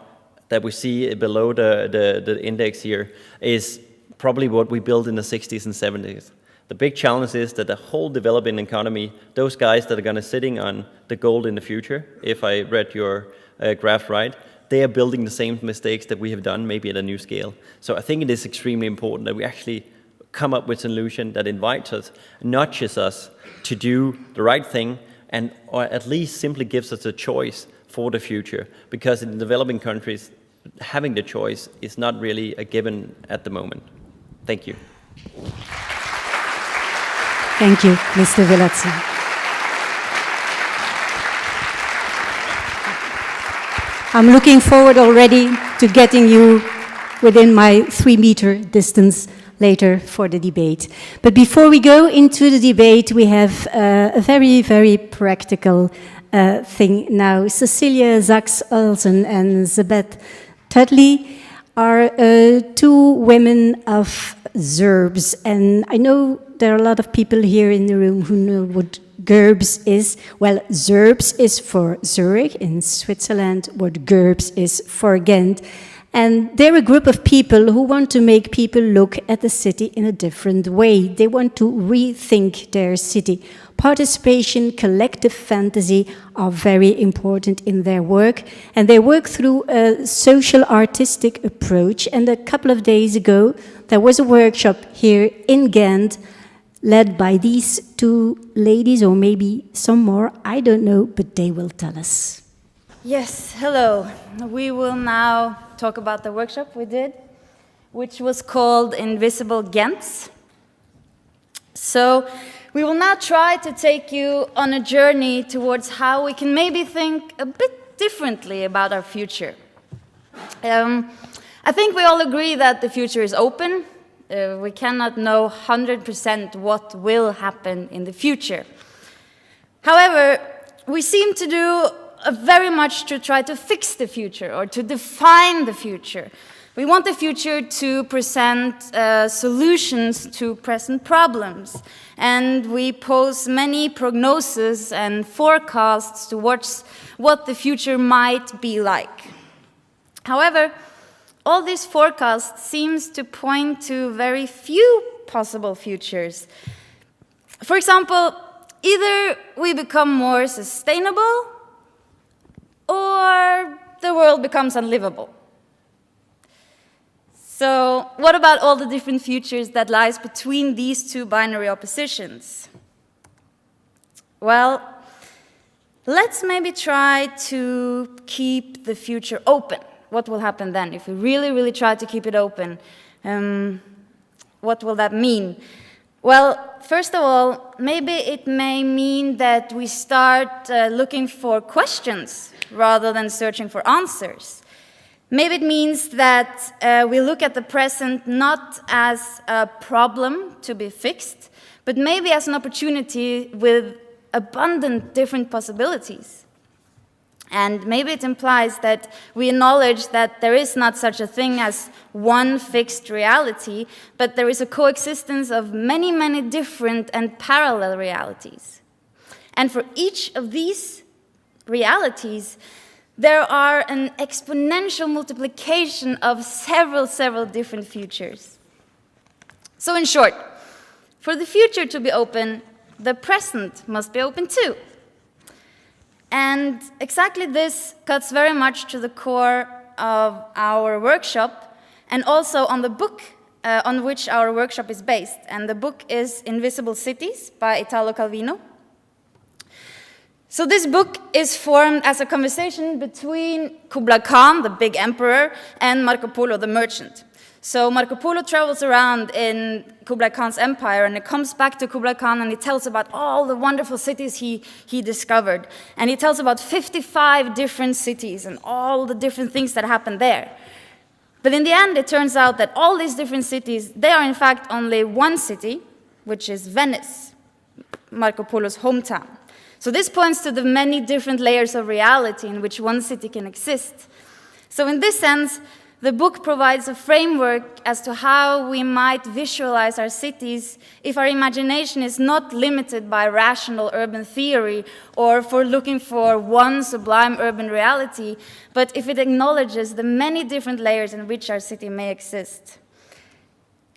that we see below the index here is probably what we built in the 60s and 70s. The big challenge is that the whole developing economy, those guys that are going to sitting on the gold in the future, if I read your graph right, they are building the same mistakes that we have done, maybe at a new scale. So I think it is extremely important that we actually come up with a solution that invites us, nudges us to do the right thing, and or at least simply gives us a choice for the future. Because in the developing countries, having the choice is not really a given at the moment. Thank you. Thank you, Mr. Villatsen. I'm looking forward already to getting you within my 3-meter distance later for the debate. But before we go into the debate, we have a very, very practical thing now. Cecilia Zaks-Olsen and Zabeth Tudley are 2 women of ZURBS, and I know there are a lot of people here in the room who know what GURBS is. Well, ZURBS is for Zurich in Switzerland, what GURBS is for Ghent. And they're a group of people who want to make people look at the city in a different way. They want to rethink their city. Participation, collective fantasy are very important in their work. And they work through a social artistic approach. And a couple of days ago, there was a workshop here in Ghent led by these 2 ladies, or maybe some more, I don't know, but they will tell us. Yes, hello. We will now talk about the workshop we did, which was called Invisible Ghents. So we will now try to take you on a journey towards how we can maybe think a bit differently about our future. I think we all agree that the future is open. We cannot know 100% what will happen in the future. However, we seem to do very much to try to fix the future or to define the future. We want the future to present solutions to present problems, and we pose many prognoses and forecasts towards what the future might be like. However, all these forecasts seems to point to very few possible futures. For example, either we become more sustainable or the world becomes unlivable. So what about all the different futures that lies between these 2 binary oppositions? Well, let's maybe try to keep the future open. What will happen then if we really try to keep it open? What will that mean? Well, first of all, maybe it may mean that we start looking for questions rather than searching for answers. Maybe it means that we look at the present not as a problem to be fixed, but maybe as an opportunity with abundant different possibilities. And maybe it implies that we acknowledge that there is not such a thing as one fixed reality, but there is a coexistence of many different and parallel realities. And for each of these realities, there are an exponential multiplication of several different futures. So in short, for the future to be open, the present must be open too. And exactly this cuts very much to the core of our workshop and also on the book on which our workshop is based. And the book is Invisible Cities by Italo Calvino. So this book is formed as a conversation between Kublai Khan, the big emperor, and Marco Polo, the merchant. So Marco Polo travels around in Kublai Khan's empire, and he comes back to Kublai Khan and he tells about all the wonderful cities he discovered. And he tells about 55 different cities and all the different things that happened there. But in the end, it turns out that all these different cities, they are in fact only one city, which is Venice, Marco Polo's hometown. So this points to the many different layers of reality in which one city can exist. So in this sense, the book provides a framework as to how we might visualize our cities if our imagination is not limited by rational urban theory or for looking for one sublime urban reality, but if it acknowledges the many different layers in which our city may exist.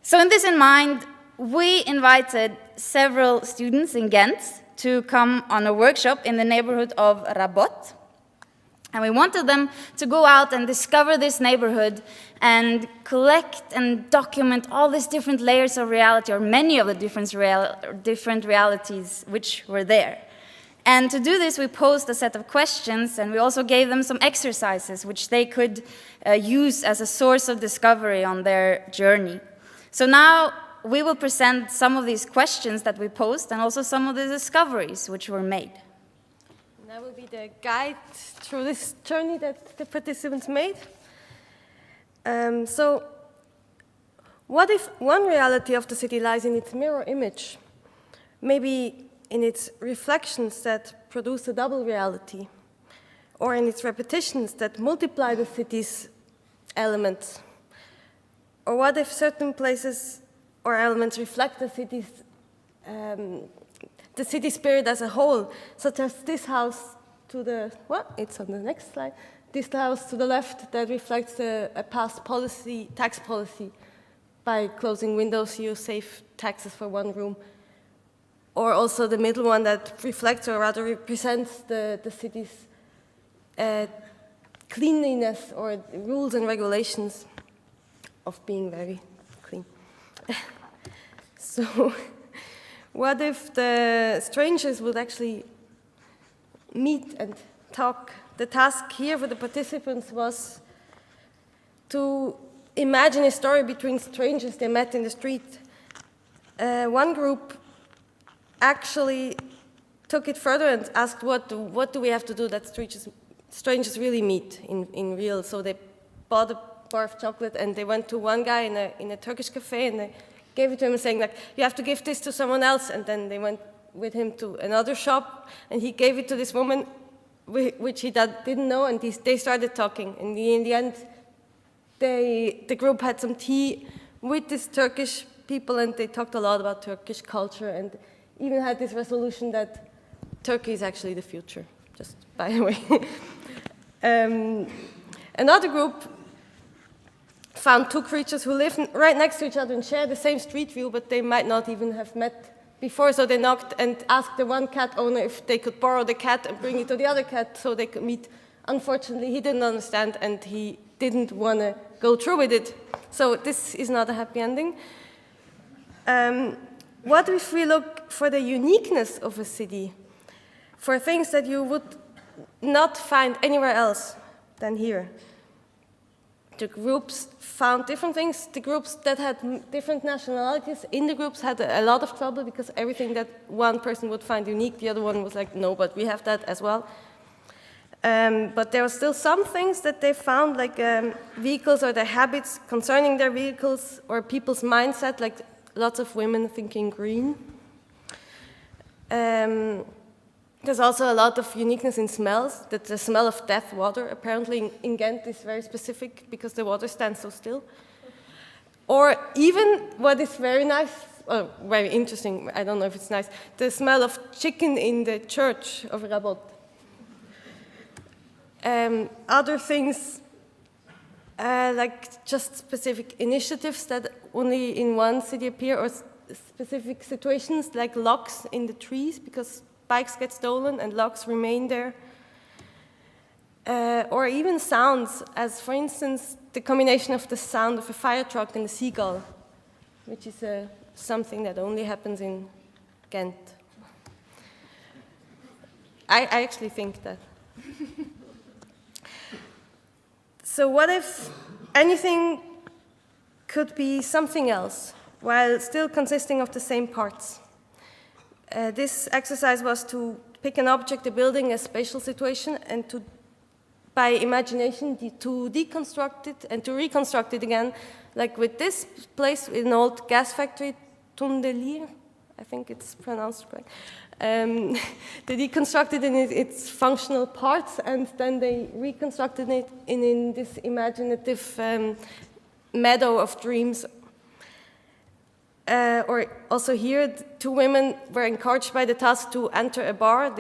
So in this in mind, we invited several students in Ghent to come on a workshop in the neighborhood of Rabot. And we wanted them to go out and discover this neighborhood and collect and document all these different layers of reality, or many of the different realities which were there. And to do this, we posed a set of questions, and we also gave them some exercises which they could use as a source of discovery on their journey. So now we will present some of these questions that we posed and also some of the discoveries which were made. That will be the guide through this journey that the participants made. So, what if one reality of the city lies in its mirror image? Maybe in its reflections that produce a double reality, or in its repetitions that multiply the city's elements? Or what if certain places or elements reflect the city spirit as a whole, such as this house to the, it's on the next slide, this house to the left that reflects a past policy, tax policy. By closing windows, you save taxes for one room. Or also the middle one that reflects, or rather represents, the city's cleanliness or rules and regulations of being very clean. So, what if the strangers would actually meet and talk? The task here for the participants was to imagine a story between strangers they met in the street. One group actually took it further and asked, what do we have to do that strangers really meet in real? So they bought a bar of chocolate and they went to one guy in a Turkish cafe and they gave it to him saying, like, you have to give this to someone else. And then they went with him to another shop and he gave it to this woman, which he didn't know, and they started talking. And in the end, the group had some tea with these Turkish people and they talked a lot about Turkish culture and even had this resolution that Turkey is actually the future, just by the way. Another group found two creatures who live right next to each other and share the same street view, but they might not even have met before, so they knocked and asked the one cat owner if they could borrow the cat and bring it to the other cat so they could meet. Unfortunately, he didn't understand and he didn't want to go through with it. So this is not a happy ending. What if we look for the uniqueness of a city, for things that you would not find anywhere else than here? The groups found different things. The groups that had different nationalities in the groups had a lot of trouble because everything that one person would find unique, the other one was like, no, but we have that as well. But there were still some things that they found, like vehicles or their habits concerning their vehicles, or people's mindset, like lots of women thinking green. There's also a lot of uniqueness in smells, that the smell of death water apparently in Ghent is very specific because the water stands so still. Or even what is very nice, or very interesting, I don't know if it's nice, the smell of chicken in the church of Rabot. Other things, like just specific initiatives that only in one city appear, or specific situations like locks in the trees because bikes get stolen and locks remain there. Or even sounds, as for instance, the combination of the sound of a fire truck and a seagull, which is something that only happens in Ghent. I actually think that. So what if anything could be something else, while still consisting of the same parts? This exercise was to pick an object, a building, a spatial situation, and to, by imagination, to deconstruct it and to reconstruct it again, like with this place, an old gas factory, Tondelier, I think it's pronounced correct. They deconstructed it in its functional parts, and then they reconstructed it in this imaginative meadow of dreams. Or also here, two women were encouraged by the task to enter a bar,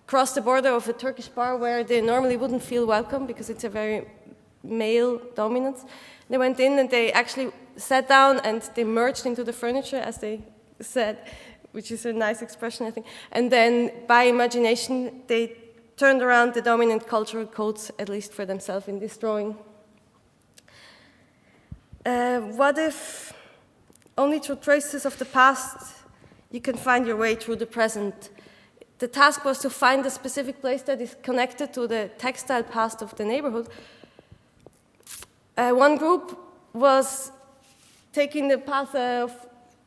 cross the border of a Turkish bar where they normally wouldn't feel welcome because it's a very male dominance. They went in and they actually sat down and they merged into the furniture, as they said, which is a nice expression, I think. And then by imagination, they turned around the dominant cultural codes, at least for themselves in this drawing. What if only through traces of the past you can find your way through the present? The task was to find a specific place that is connected to the textile past of the neighborhood. One group was taking the path of,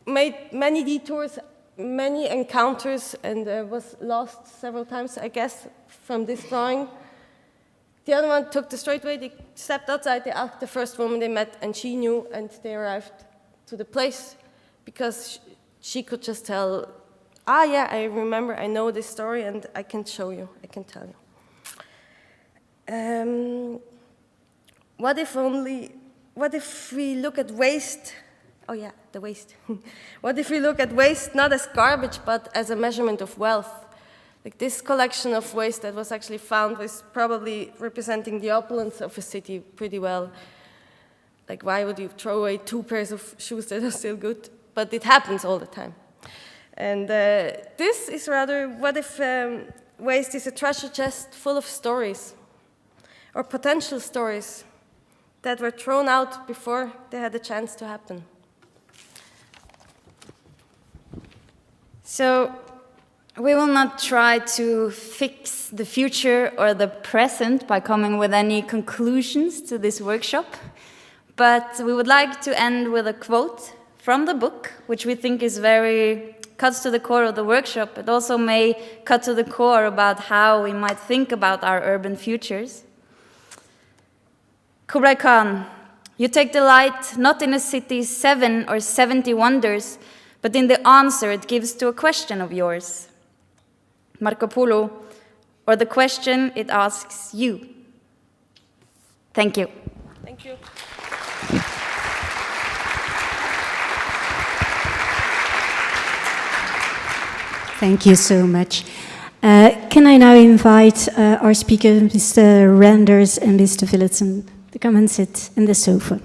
made many detours, many encounters, and was lost several times, I guess, from this drawing. The other one took the straight way. They stepped outside, they asked the first woman they met, and she knew, and they arrived to the place because she could just tell, yeah, I remember, I know this story, and I can show you, I can tell you. What if we look at waste? Oh yeah, the waste. What if we look at waste not as garbage, but as a measurement of wealth? Like this collection of waste that was actually found was probably representing the opulence of a city pretty well. Like, why would you throw away 2 pairs of shoes that are still good? But it happens all the time. And this is rather, what if waste is a treasure chest full of stories, or potential stories, that were thrown out before they had a chance to happen? So, we will not try to fix the future or the present by coming with any conclusions to this workshop, but we would like to end with a quote from the book, which we think is very cuts to the core of the workshop. It also may cut to the core about how we might think about our urban futures. Kublai Khan, you take delight not in a city's 7 or 70 wonders, but in the answer it gives to a question of yours. Marco Polo, or the question it asks you. Thank you. Thank you. Thank you so much. Can I now invite our speaker, Mr. Randers and Mr. Philipson, to come and sit in the sofa.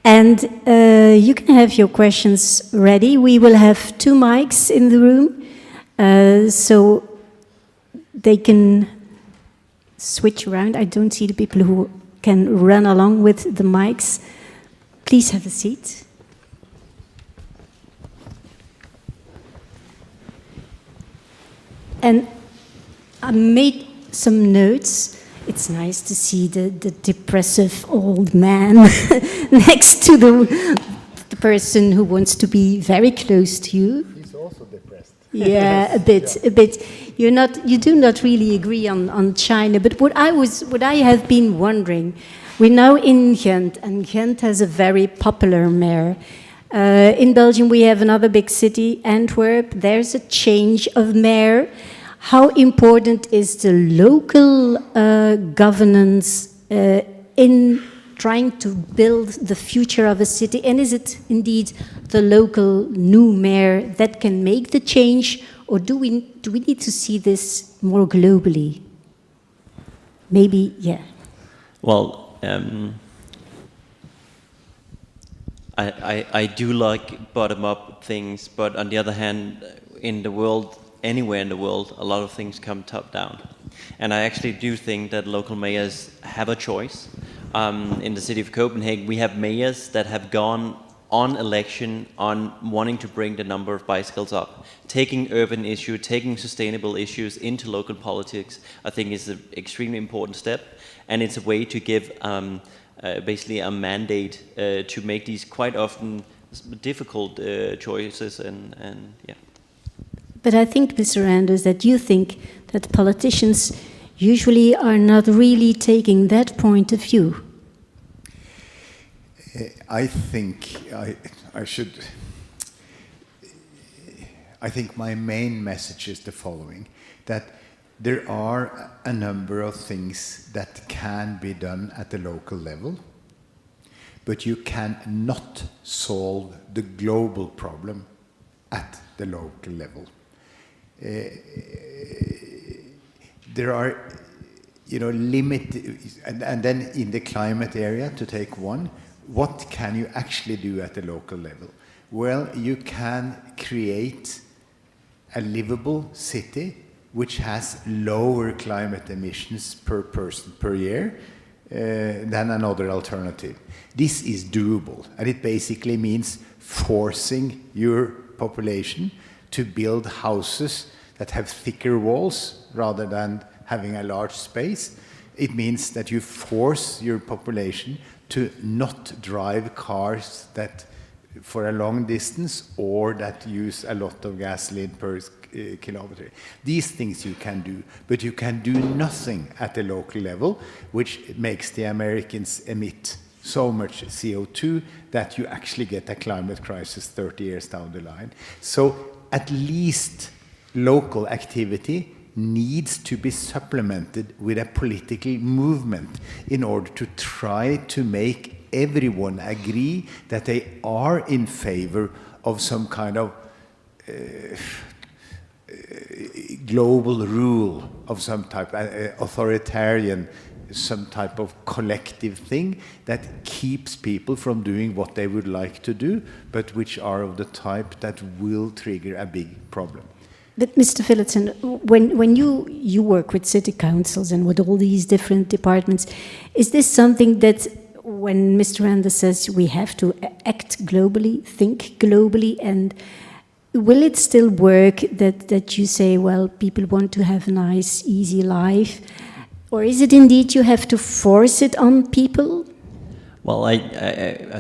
And you can have your questions ready. We will have 2 mics in the room, so they can switch around. I don't see the people who can run along with the mics. Please have a seat. And I made some notes. It's nice to see the depressive old man next to the person who wants to be very close to you. He's also depressed. Yeah, a bit. You do not really agree on China. But what I have been wondering, we're now in Gent, and Gent has a very popular mayor. In Belgium, we have another big city, Antwerp. There's a change of mayor. How important is the local governance in trying to build the future of a city? And is it indeed the local new mayor that can make the change, or do we need to see this more globally? Maybe, yeah. Well, I do like bottom-up things, but on the other hand, in the world, anywhere in the world, a lot of things come top-down. And I actually do think that local mayors have a choice. In the city of Copenhagen, we have mayors that have gone on election on wanting to bring the number of bicycles up. Taking urban issues, taking sustainable issues into local politics, I think is an extremely important step. And it's a way to give basically a mandate to make these quite often difficult choices and yeah. But I think, Mr. Randers, that you think that politicians usually are not really taking that point of view. I think I should. I think my main message is the following, that there are a number of things that can be done at the local level, but you cannot solve the global problem at the local level. There are, and then in the climate area, to take one, what can you actually do at the local level? Well, you can create a livable city which has lower climate emissions per person per year than another alternative. This is doable, and it basically means forcing your population to build houses that have thicker walls rather than having a large space. It means that you force your population to not drive cars that for a long distance or that use a lot of gasoline per kilometer. These things you can do, but you can do nothing at the local level, which makes the Americans emit so much CO2 that you actually get a climate crisis 30 years down the line. So at least local activity needs to be supplemented with a political movement in order to try to make everyone agree that they are in favor of some kind of global rule of some type, authoritarian, some type of collective thing that keeps people from doing what they would like to do, but which are of the type that will trigger a big problem. But Mr. Phillotson, when you work with city councils and with all these different departments, is this something that when Mr. Randers says we have to act globally, think globally, and will it still work that you say, well, people want to have a nice, easy life? Or is it indeed you have to force it on people? Well, I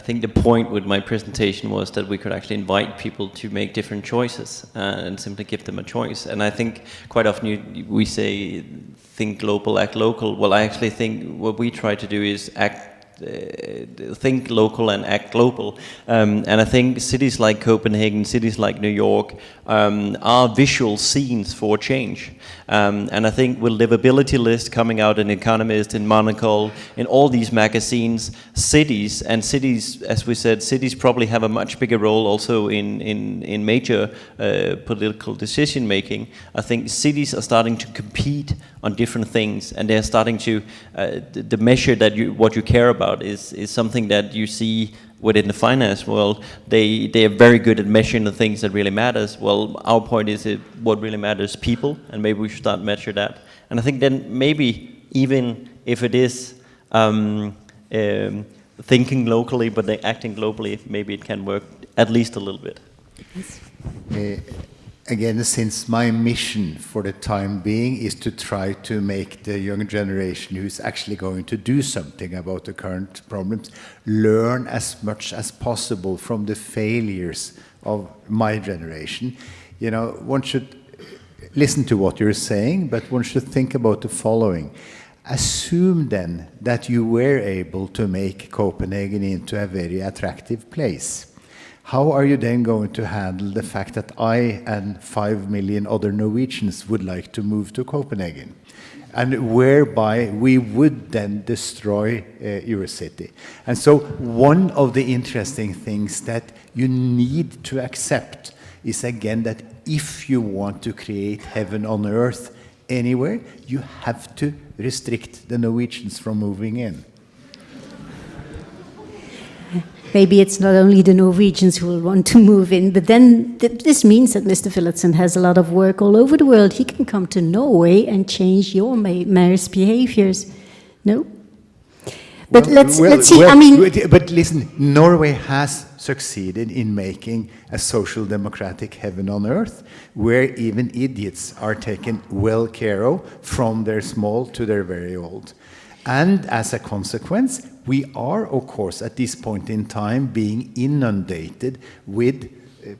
think the point with my presentation was that we could actually invite people to make different choices and simply give them a choice. And I think quite often we say, think global, act local. Well, I actually think what we try to do is think local and act global. And I think cities like Copenhagen, cities like New York are visual scenes for change. And I think with livability list coming out in Economist, in Monocle, in all these magazines, cities, as we said, cities probably have a much bigger role also in major political decision making. I think cities are starting to compete on different things, and they're starting to, the measure that what you care about is something that you see within the finance world. They are very good at measuring the things that really matters. Well, our point is that what really matters is people, and maybe we should start measure that. And I think then maybe even if it is thinking locally but then acting globally, maybe it can work at least a little bit. Again, since my mission for the time being is to try to make the young generation who's actually going to do something about the current problems learn as much as possible from the failures of my generation. You know, one should listen to what you're saying, but one should think about the following. Assume then that you were able to make Copenhagen into a very attractive place. How are you then going to handle the fact that I and 5 million other Norwegians would like to move to Copenhagen? And whereby we would then destroy your city. And so one of the interesting things that you need to accept is again that if you want to create heaven on earth anywhere, you have to restrict the Norwegians from moving in. Maybe it's not only the Norwegians who will want to move in, but then this means that Mr. Phillotson has a lot of work all over the world. He can come to Norway and change your mayor's behaviors. No? But let's see, well, I mean... But listen, Norway has succeeded in making a social democratic heaven on earth, where even idiots are taken well care of, from their small to their very old. And as a consequence, we are, of course, at this point in time, being inundated with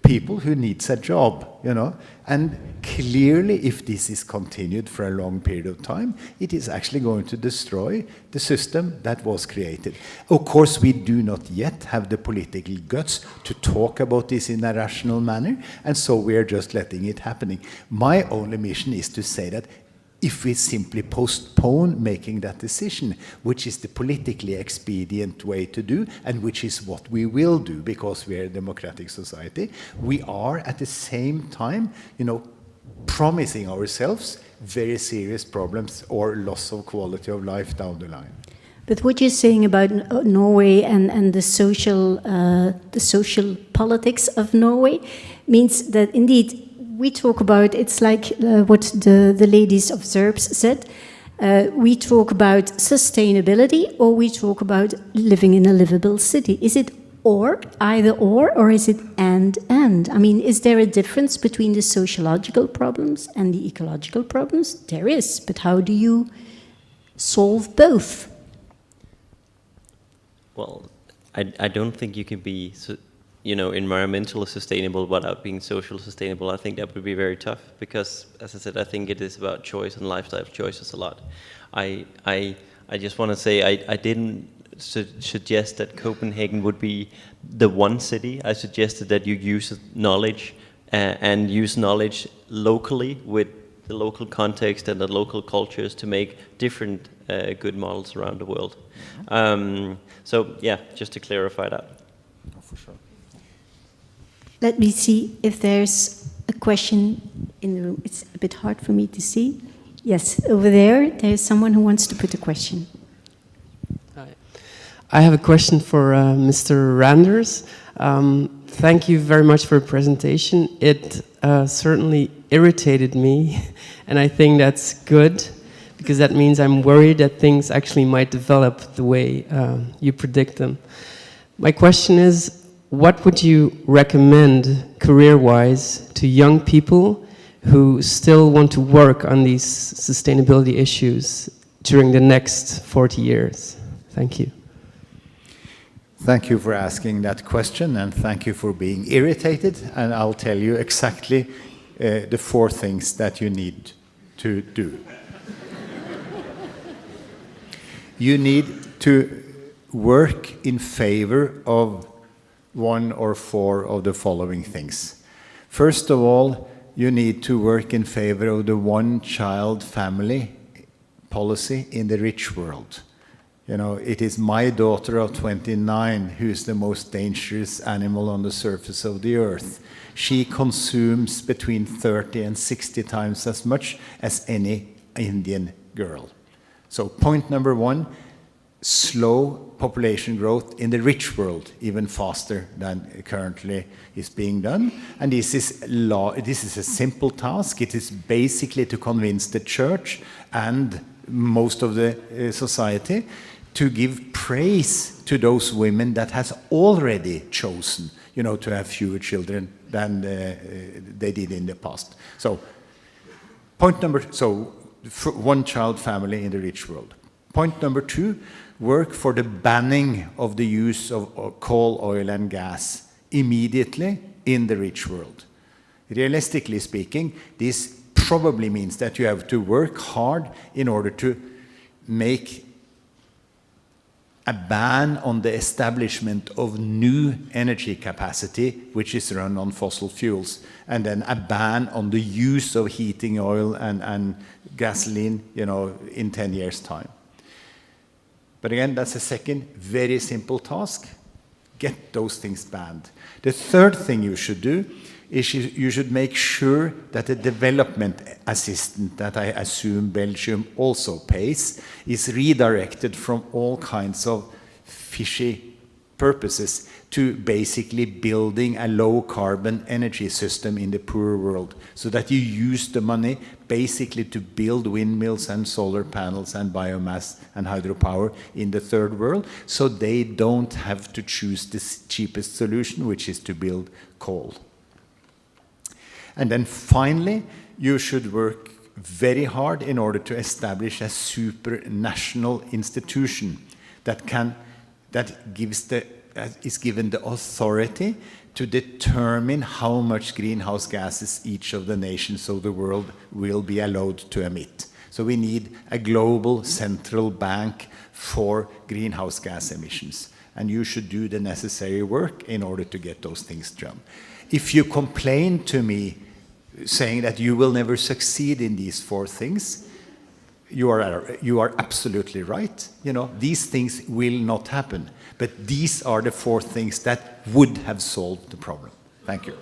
people who needs a job, you know. And clearly, if this is continued for a long period of time, it is actually going to destroy the system that was created. Of course, we do not yet have the political guts to talk about this in a rational manner, and so we are just letting it happening. My only mission is to say that if we simply postpone making that decision, which is the politically expedient way to do, and which is what we will do because we are a democratic society, we are at the same time, promising ourselves very serious problems or loss of quality of life down the line. But what you're saying about Norway and the social politics of Norway means that indeed we talk about, it's like what the ladies of Zerbs said, we talk about sustainability or we talk about living in a livable city. Is it either or is it and? I mean, is there a difference between the sociological problems and the ecological problems? There is, but how do you solve both? Well, I don't think you can be environmentally sustainable without being social sustainable. I think that would be very tough because, as I said, I think it is about choice and lifestyle choices a lot. I just want to say I didn't suggest that Copenhagen would be the one city. I suggested that you use knowledge and use knowledge locally with the local context and the local cultures to make different good models around the world. So yeah, just to clarify that. Oh, for sure. Let me see if there's a question in the room. It's a bit hard for me to see. Yes, over there, there's someone who wants to put a question. Hi. I have a question for Mr. Randers. Thank you very much for your presentation. It certainly irritated me, and I think that's good, because that means I'm worried that things actually might develop the way you predict them. My question is, what would you recommend career-wise to young people who still want to work on these sustainability issues during the next 40 years? Thank you. Thank you for asking that question, and thank you for being irritated. And I'll tell you exactly the 4 things that you need to do. You need to work in favor of 1 or 4 of the following things. First of all, you need to work in favor of the one-child family policy in the rich world. It is my daughter of 29 who is the most dangerous animal on the surface of the earth. She consumes between 30 and 60 times as much as any Indian girl. So point number 1, slow population growth in the rich world, even faster than currently is being done. And this is a simple task. It is basically to convince the church and most of the society to give praise to those women that has already chosen, to have fewer children than they did in the past. So, one-child family in the rich world. Point number 2, work for the banning of the use of coal, oil, and gas immediately in the rich world. Realistically speaking, this probably means that you have to work hard in order to make a ban on the establishment of new energy capacity, which is run on fossil fuels, and then a ban on the use of heating oil and gasoline, in 10 years' time. But again, that's a second very simple task. Get those things banned. The third thing you should do is you should make sure that the development assistance that I assume Belgium also pays is redirected from all kinds of fishy purposes to basically building a low-carbon energy system in the poor world, so that you use the money basically to build windmills and solar panels and biomass and hydropower in the third world, so they don't have to choose the cheapest solution, which is to build coal. And then finally, you should work very hard in order to establish a supranational institution that is given the authority to determine how much greenhouse gases each of the nations of the world will be allowed to emit. So we need a global central bank for greenhouse gas emissions. And you should do the necessary work in order to get those things done. If you complain to me saying that you will never succeed in these 4 things, you are absolutely right. You know, these things will not happen. But these are the 4 things that would have solved the problem. Thank you.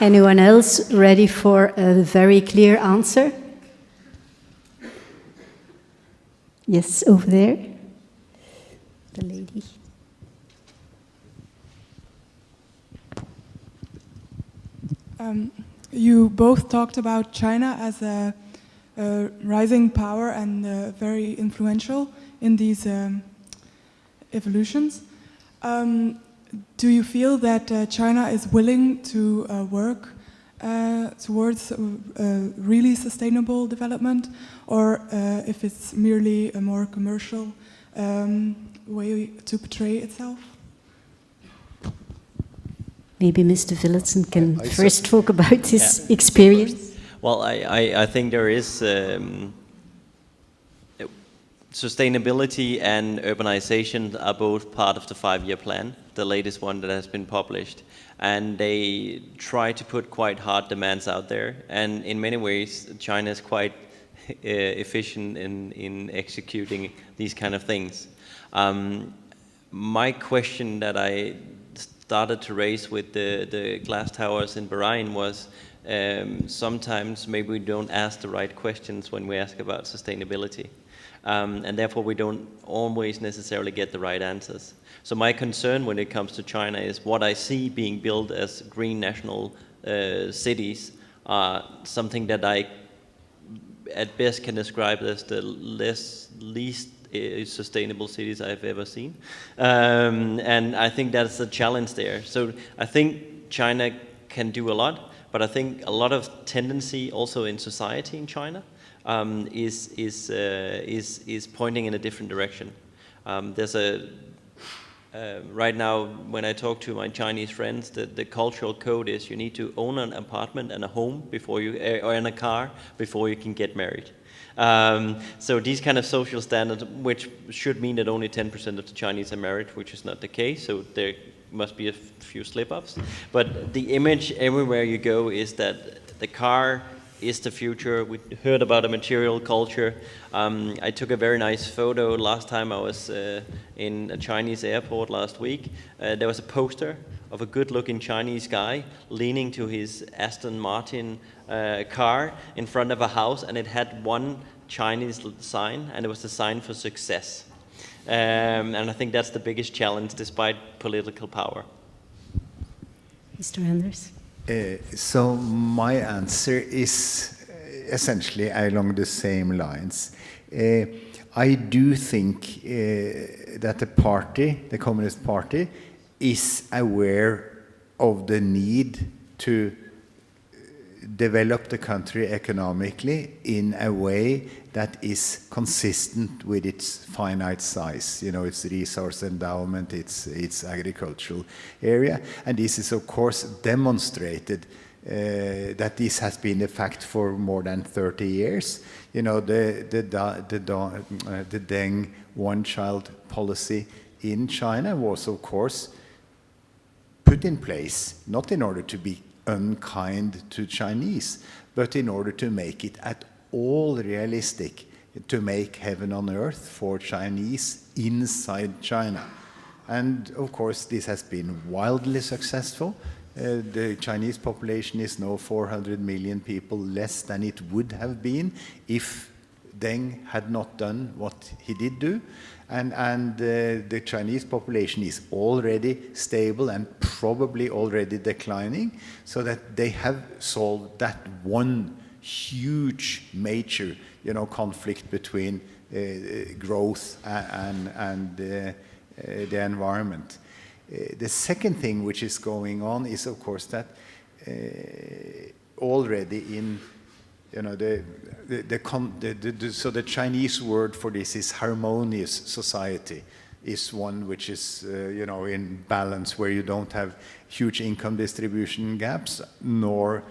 Anyone else ready for a very clear answer? Yes, over there. The lady. You both talked about China as a rising power and very influential in these evolutions. Do you feel that China is willing to work towards really sustainable development, or if it's merely a more commercial way to portray itself? Maybe Mr. Villetson can first talk about his experience. Well, I think there is sustainability and urbanization are both part of the 5-year plan, the latest one that has been published. And they try to put quite hard demands out there. And in many ways, China is quite efficient in executing these kind of things. My question that I started to raise with the glass towers in Bahrain was sometimes maybe we don't ask the right questions when we ask about sustainability. And therefore we don't always necessarily get the right answers. So my concern when it comes to China is what I see being built as green national cities are something that I at best can describe as the least sustainable cities I've ever seen. And I think that's a challenge there. So I think China can do a lot, but I think a lot of tendency also in society in China is pointing in a different direction. There's right now, when I talk to my Chinese friends, the cultural code is you need to own an apartment and a home before you, or in a car before you can get married. So these kind of social standards, which should mean that only 10% of the Chinese are married, which is not the case, so there must be a few slip-ups. But the image everywhere you go is that the car is the future. We heard about a material culture. I took a very nice photo last time I was in a Chinese airport last week. There was a poster of a good-looking Chinese guy leaning to his Aston Martin car in front of a house, and it had one Chinese sign, and it was the sign for success. And I think that's the biggest challenge despite political power. Mr. Randers? So my answer is essentially along the same lines. I do think that the Communist Party, is aware of the need to develop the country economically in a way that is consistent with its finite size, you know, its resource endowment, its agricultural area. And this is, of course, demonstrated that this has been a fact for more than 30 years. You know, the Deng one-child policy in China was, of course, put in place, not in order to be unkind to Chinese, but in order to make it at all realistic, to make heaven on earth for Chinese inside China. And of course, this has been wildly successful. The Chinese population is now 400 million people less than it would have been if Deng had not done what he did do. And the Chinese population is already stable and probably already declining, so that they have solved that one huge major, you know, conflict between growth and the environment. The second thing which is going on is, of course, that already in, you know, so the Chinese word for this is harmonious society. is one which is, in balance, where you don't have huge income distribution gaps, nor,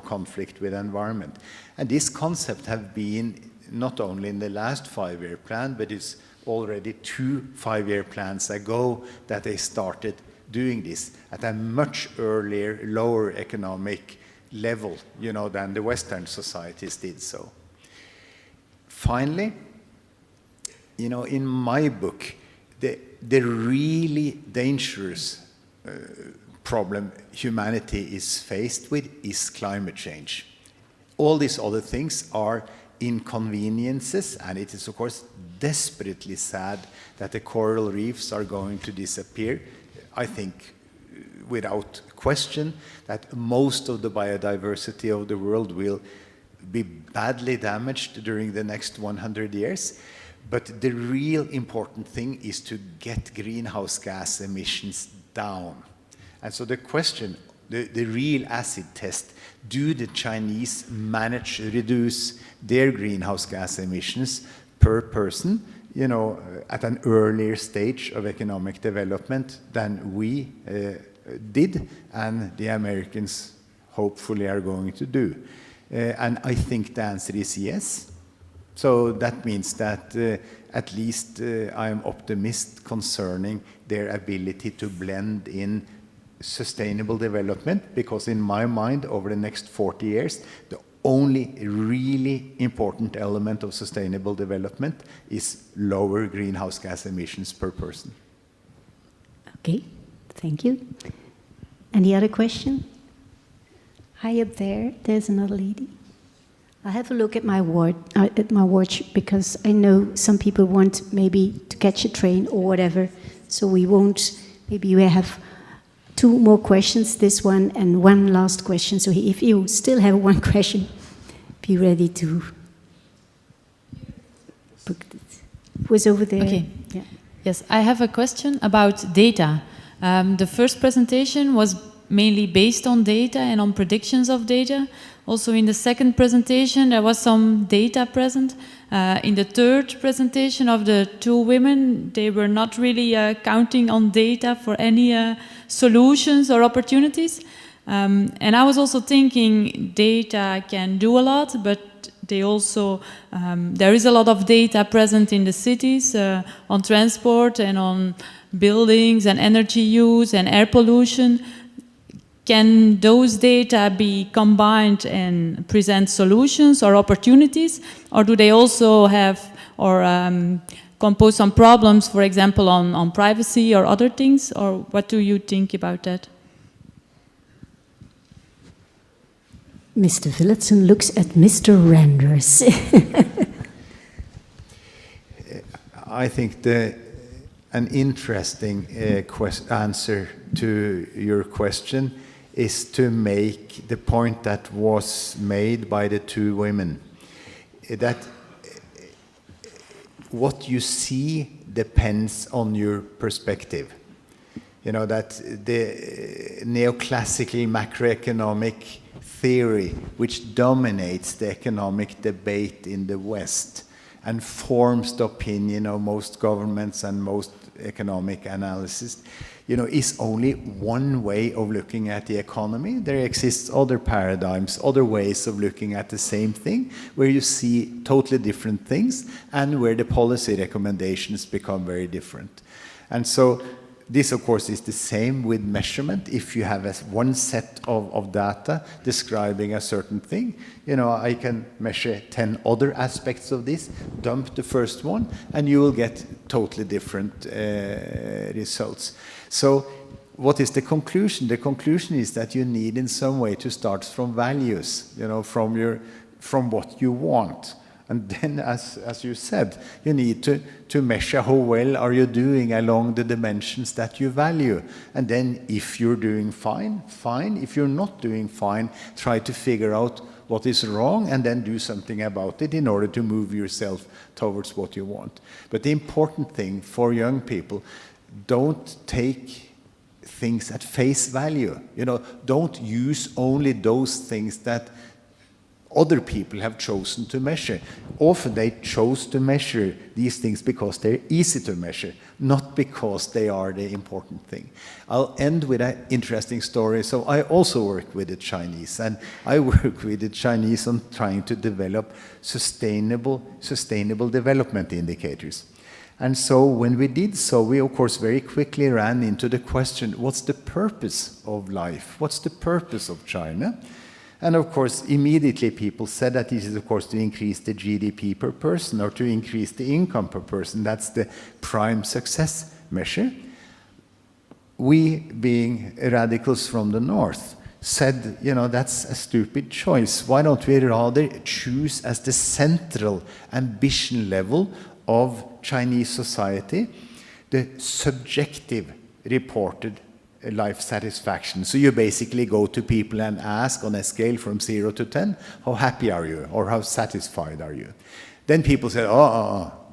conflict with environment. And this concept have been not only in the last 5-year plan, but it's already 2 5-year plans ago that they started doing this at a much earlier, lower economic level, than the Western societies did so. Finally, in my book, the really dangerous problem humanity is faced with is climate change. All these other things are inconveniences, and it is, of course, desperately sad that the coral reefs are going to disappear. I think, without question, that most of the biodiversity of the world will be badly damaged during the next 100 years. But the real important thing is to get greenhouse gas emissions down. And so the question, the real acid test, do the Chinese manage to reduce their greenhouse gas emissions per person, at an earlier stage of economic development than we did, and the Americans hopefully are going to do? And I think the answer is yes. So that means that at least I am optimistic concerning their ability to blend in sustainable development, because in my mind, over the next 40 years, the only really important element of sustainable development is lower greenhouse gas emissions per person. Okay, thank you. Any other question? High up there, there's another lady. I have a look at my watch, because I know some people want maybe to catch a train or whatever, so we won't. Maybe we have 2 more questions, this one and one last question. So if you still have one question, be ready to book it. It was over there. Okay. Yeah. Yes, I have a question about data. The first presentation was mainly based on data and on predictions of data. Also in the second presentation, there was some data present. In the third presentation of the 2 women, they were not really counting on data for any solutions or opportunities. And I was also thinking data can do a lot, but they also, there is a lot of data present in the cities on transport and on buildings and energy use and air pollution. Can those data be combined and present solutions or opportunities? Or do they also have or compose some problems, for example, on privacy or other things? Or what do you think about that? Mr. Villetson looks at Mr. Randers. I think an interesting answer to your question is to make the point that was made by the 2 women, that what you see depends on your perspective. That the neoclassical macroeconomic theory, which dominates the economic debate in the West and forms the opinion of most governments and most economic analysis, is only one way of looking at the economy. There exists other paradigms, other ways of looking at the same thing, where you see totally different things and where the policy recommendations become very different. And so this, of course, is the same with measurement. If you have one set of data describing a certain thing, I can measure 10 other aspects of this, dump the first one, and you will get totally different results. So what is the conclusion? The conclusion is that you need in some way to start from values, from what you want. And then, as you said, you need to measure how well are you doing along the dimensions that you value. And then if you're doing fine, fine. If you're not doing fine, try to figure out what is wrong and then do something about it in order to move yourself towards what you want. But the important thing for young people, don't take things at face value. Don't use only those things that other people have chosen to measure. Often they chose to measure these things because they're easy to measure, not because they are the important thing. I'll end with an interesting story. So I also work with the Chinese, and I work with the Chinese on trying to develop sustainable development indicators. And so when we did so, we of course very quickly ran into the question, what's the purpose of life? What's the purpose of China? And of course, immediately people said that this is, of course, to increase the GDP per person or to increase the income per person. That's the prime success measure. We, being radicals from the north, said, you know, that's a stupid choice. Why don't we rather choose as the central ambition level of Chinese society the subjective reported life satisfaction? So you basically go to people and ask on a scale from 0 to 10, how happy are you or how satisfied are you? Then people say,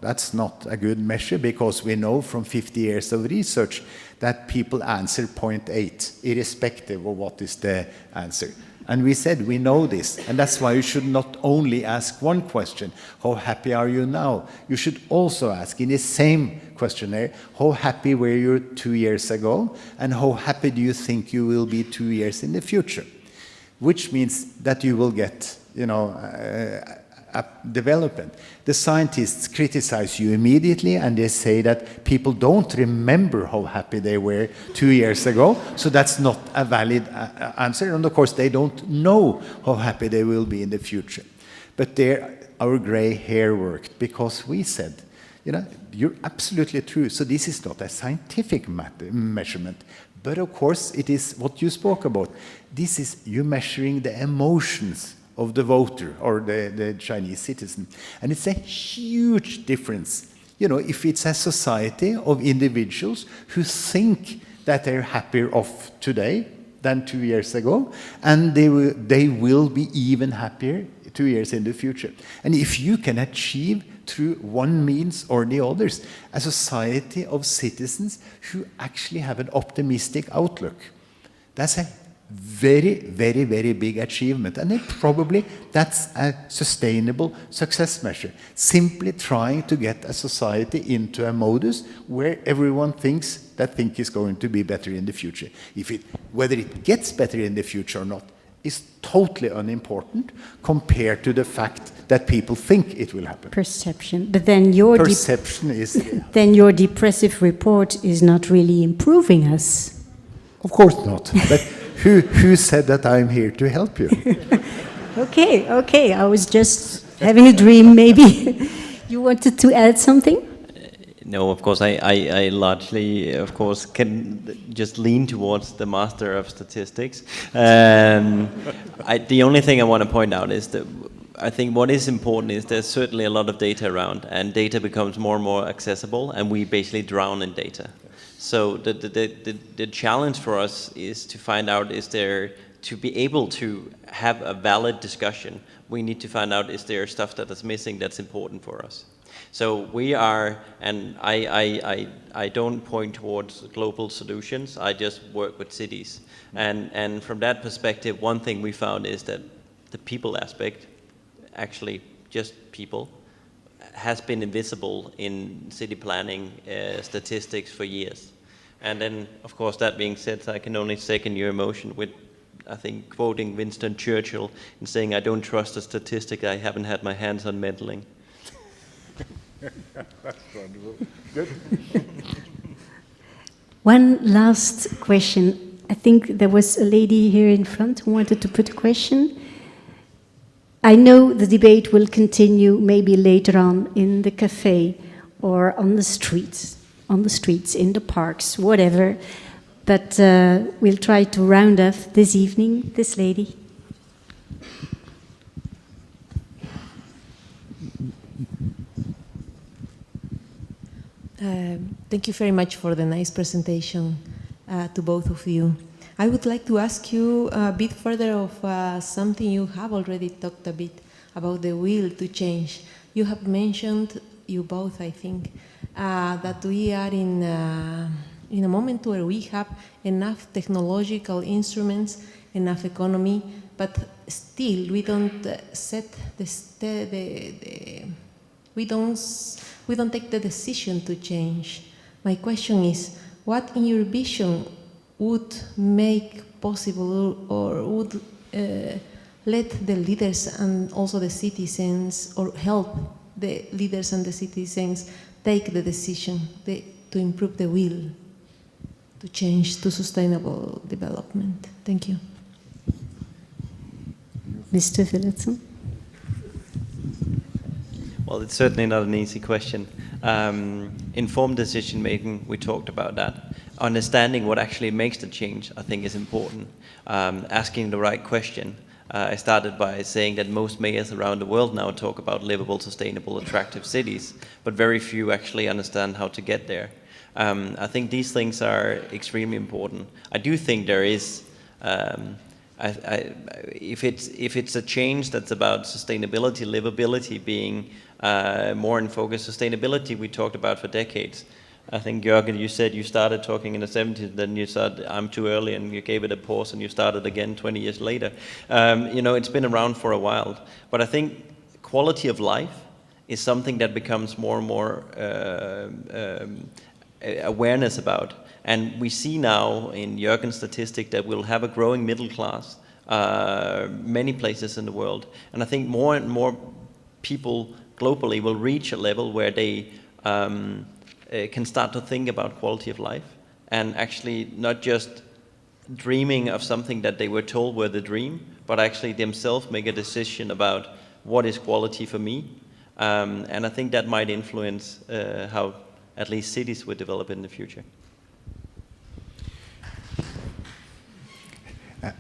that's not a good measure, because we know from 50 years of research that people answer 0.8, irrespective of what is the answer. And we said, we know this, and that's why you should not only ask one question, how happy are you now? You should also ask in the same questionnaire, how happy were you 2 years ago, and how happy do you think you will be 2 years in the future? Which means that you will get, you know, a development. The scientists criticize you immediately, and they say that people don't remember how happy they were 2 years ago, so that's not a valid answer. And of course, they don't know how happy they will be in the future. But there, our gray hair worked, because we said, you know, you're absolutely true. So this is not a scientific measurement, but of course, it is what you spoke about. This is you measuring the emotions of the voter or the Chinese citizen. And it's a huge difference, you know, if it's a society of individuals who think that they're happier off today than 2 years ago, and they will be even happier 2 years in the future. And if you can achieve through one means or the others a society of citizens who actually have an optimistic outlook, that's a very, very, very big achievement. And then probably that's a sustainable success measure. Simply trying to get a society into a modus where everyone thinks that thing is going to be better in the future. Whether it gets better in the future or not is totally unimportant compared to the fact that people think it will happen. Perception. But then your perception is... Then your depressive report is not really improving us. Of course not. But who said that I'm here to help you? Okay. I was just having a dream, maybe. You wanted to add something? No, of course, I largely, of course, can just lean towards the master of statistics. The only thing I want to point out is that I think what is important is there's certainly a lot of data around, and data becomes more and more accessible, and we basically drown in data. So the challenge for us is to find out, to be able to have a valid discussion, we need to find out, is there stuff that is missing that's important for us? So we are, and I don't point towards global solutions, I just work with cities. And from that perspective, one thing we found is that the people aspect, actually just people, has been invisible in city planning statistics for years. And then, of course, that being said, I can only second your emotion with, I think, quoting Winston Churchill and saying, I don't trust a statistic I haven't had my hands on meddling. That's wonderful. Good. One last question. I think there was a lady here in front who wanted to put a question. I know the debate will continue maybe later on in the cafe or on the streets, in the parks, whatever. But we'll try to round off this evening. This lady. Thank you very much for the nice presentation to both of you. I would like to ask you a bit further of something you have already talked a bit about, the will to change. You have mentioned, you both I think, that we are in a moment where we have enough technological instruments, enough economy, but still we don't we don't take the decision to change. My question is, what in your vision would make possible or would let the leaders and also the citizens, or help the leaders and the citizens take the decision to improve the will to change to sustainable development? Thank you. Mr. Philipson? Well, it's certainly not an easy question. Informed decision making, we talked about that. Understanding what actually makes the change, I think, is important. Asking the right question. I started by saying that most mayors around the world now talk about livable, sustainable, attractive cities, but very few actually understand how to get there. I think these things are extremely important. I do think there is, if it's a change that's about sustainability, livability being more in focus, sustainability we talked about for decades. I think, Jurgen, you said you started talking in the 70s, then you said, I'm too early, and you gave it a pause, and you started again 20 years later. You know, it's been around for a while. But I think quality of life is something that becomes more and more awareness about. And we see now in Jurgen's statistic that we'll have a growing middle class, many places in the world. And I think more and more people globally will reach a level where they can start to think about quality of life, and actually not just dreaming of something that they were told were the dream, but actually themselves make a decision about what is quality for me. And I think that might influence how at least cities will develop in the future.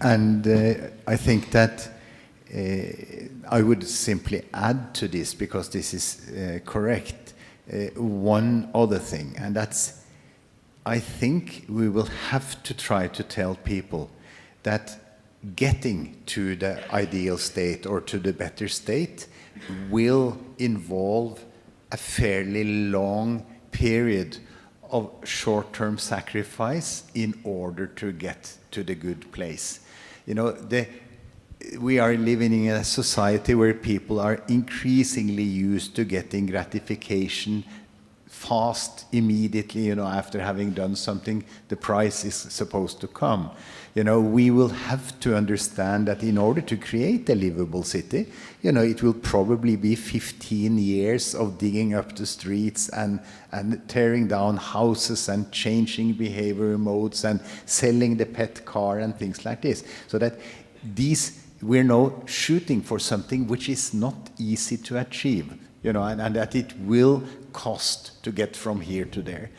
And I think that I would simply add to this, because this is correct, one other thing, and that's, I think we will have to try to tell people that getting to the ideal state or to the better state will involve a fairly long period of short-term sacrifice in order to get to the good place. You know, we are living in a society where people are increasingly used to getting gratification fast, immediately, you know, after having done something, the prize is supposed to come. You know, we will have to understand that in order to create a livable city, you know, it will probably be 15 years of digging up the streets and tearing down houses and changing behavior modes and selling the pet car and things like this. So that we're now shooting for something which is not easy to achieve, you know, and that it will cost to get from here to there.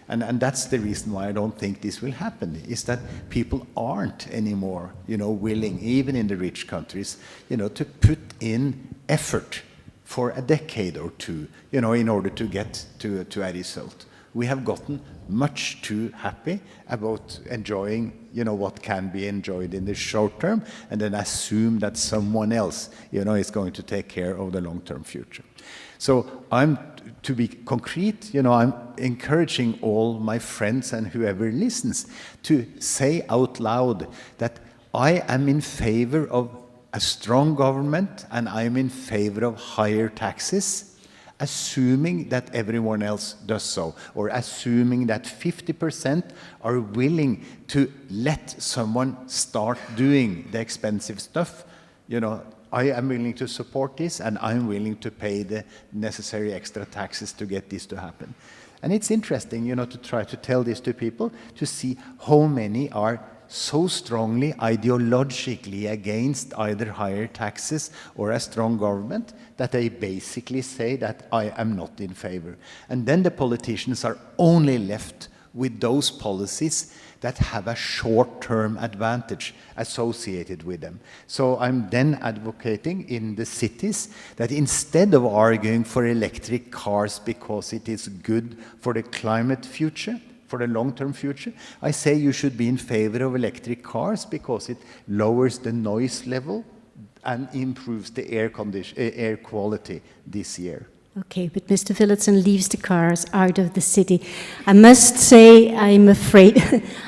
And that's the reason why I don't think this will happen, is that people aren't anymore, you know, willing, even in the rich countries, you know, to put in effort for a decade or two, you know, in order to get to a result. We have gotten much too happy about enjoying, you know, what can be enjoyed in the short term, and then assume that someone else, you know, is going to take care of the long-term future. So to be concrete, you know, I'm encouraging all my friends and whoever listens to say out loud that I am in favor of a strong government, and I'm in favor of higher taxes, assuming that everyone else does so, or assuming that 50% are willing to let someone start doing the expensive stuff. You know, I am willing to support this, and I'm willing to pay the necessary extra taxes to get this to happen. And it's interesting, you know, to try to tell this to people, to see how many are so strongly ideologically against either higher taxes or a strong government that they basically say that I am not in favor. And then the politicians are only left with those policies that have a short-term advantage associated with them. So I'm then advocating in the cities that instead of arguing for electric cars because it is good for the climate future, for the long-term future, I say you should be in favor of electric cars because it lowers the noise level and improves the air quality this year. Okay, but Mr. Phillotson leaves the cars out of the city. I must say, I'm afraid,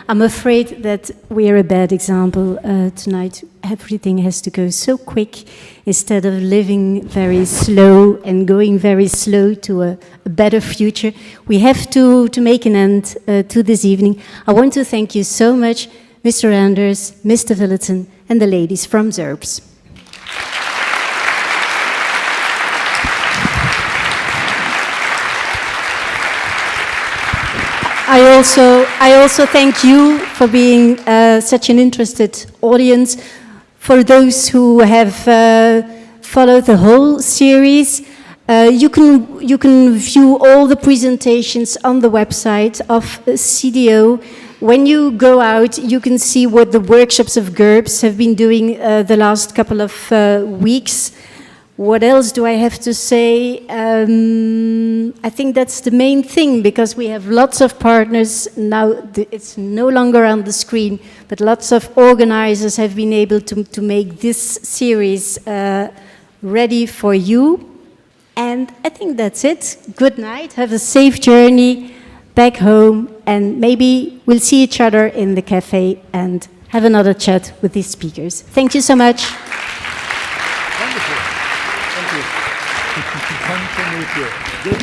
I'm afraid that we are a bad example tonight. Everything has to go so quick instead of living very slow and going very slow to a better future. We have to make an end to this evening. I want to thank you so much, Mr. Randers, Mr. Phillotson, and the ladies from ZERBS. I also thank you for being such an interested audience. For those who have followed the whole series, you can view all the presentations on the website of CDO. When you go out, you can see what the workshops of GURBS have been doing the last couple of weeks. What else do I have to say? I think that's the main thing, because we have lots of partners. Now it's no longer on the screen, but lots of organizers have been able to make this series ready for you. And I think that's it. Good night. Have a safe journey back home, and maybe we'll see each other in the cafe and have another chat with these speakers. Thank you so much. Wonderful. Thank you. Fun to meet you. Good.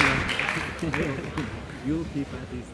You'll keep at these.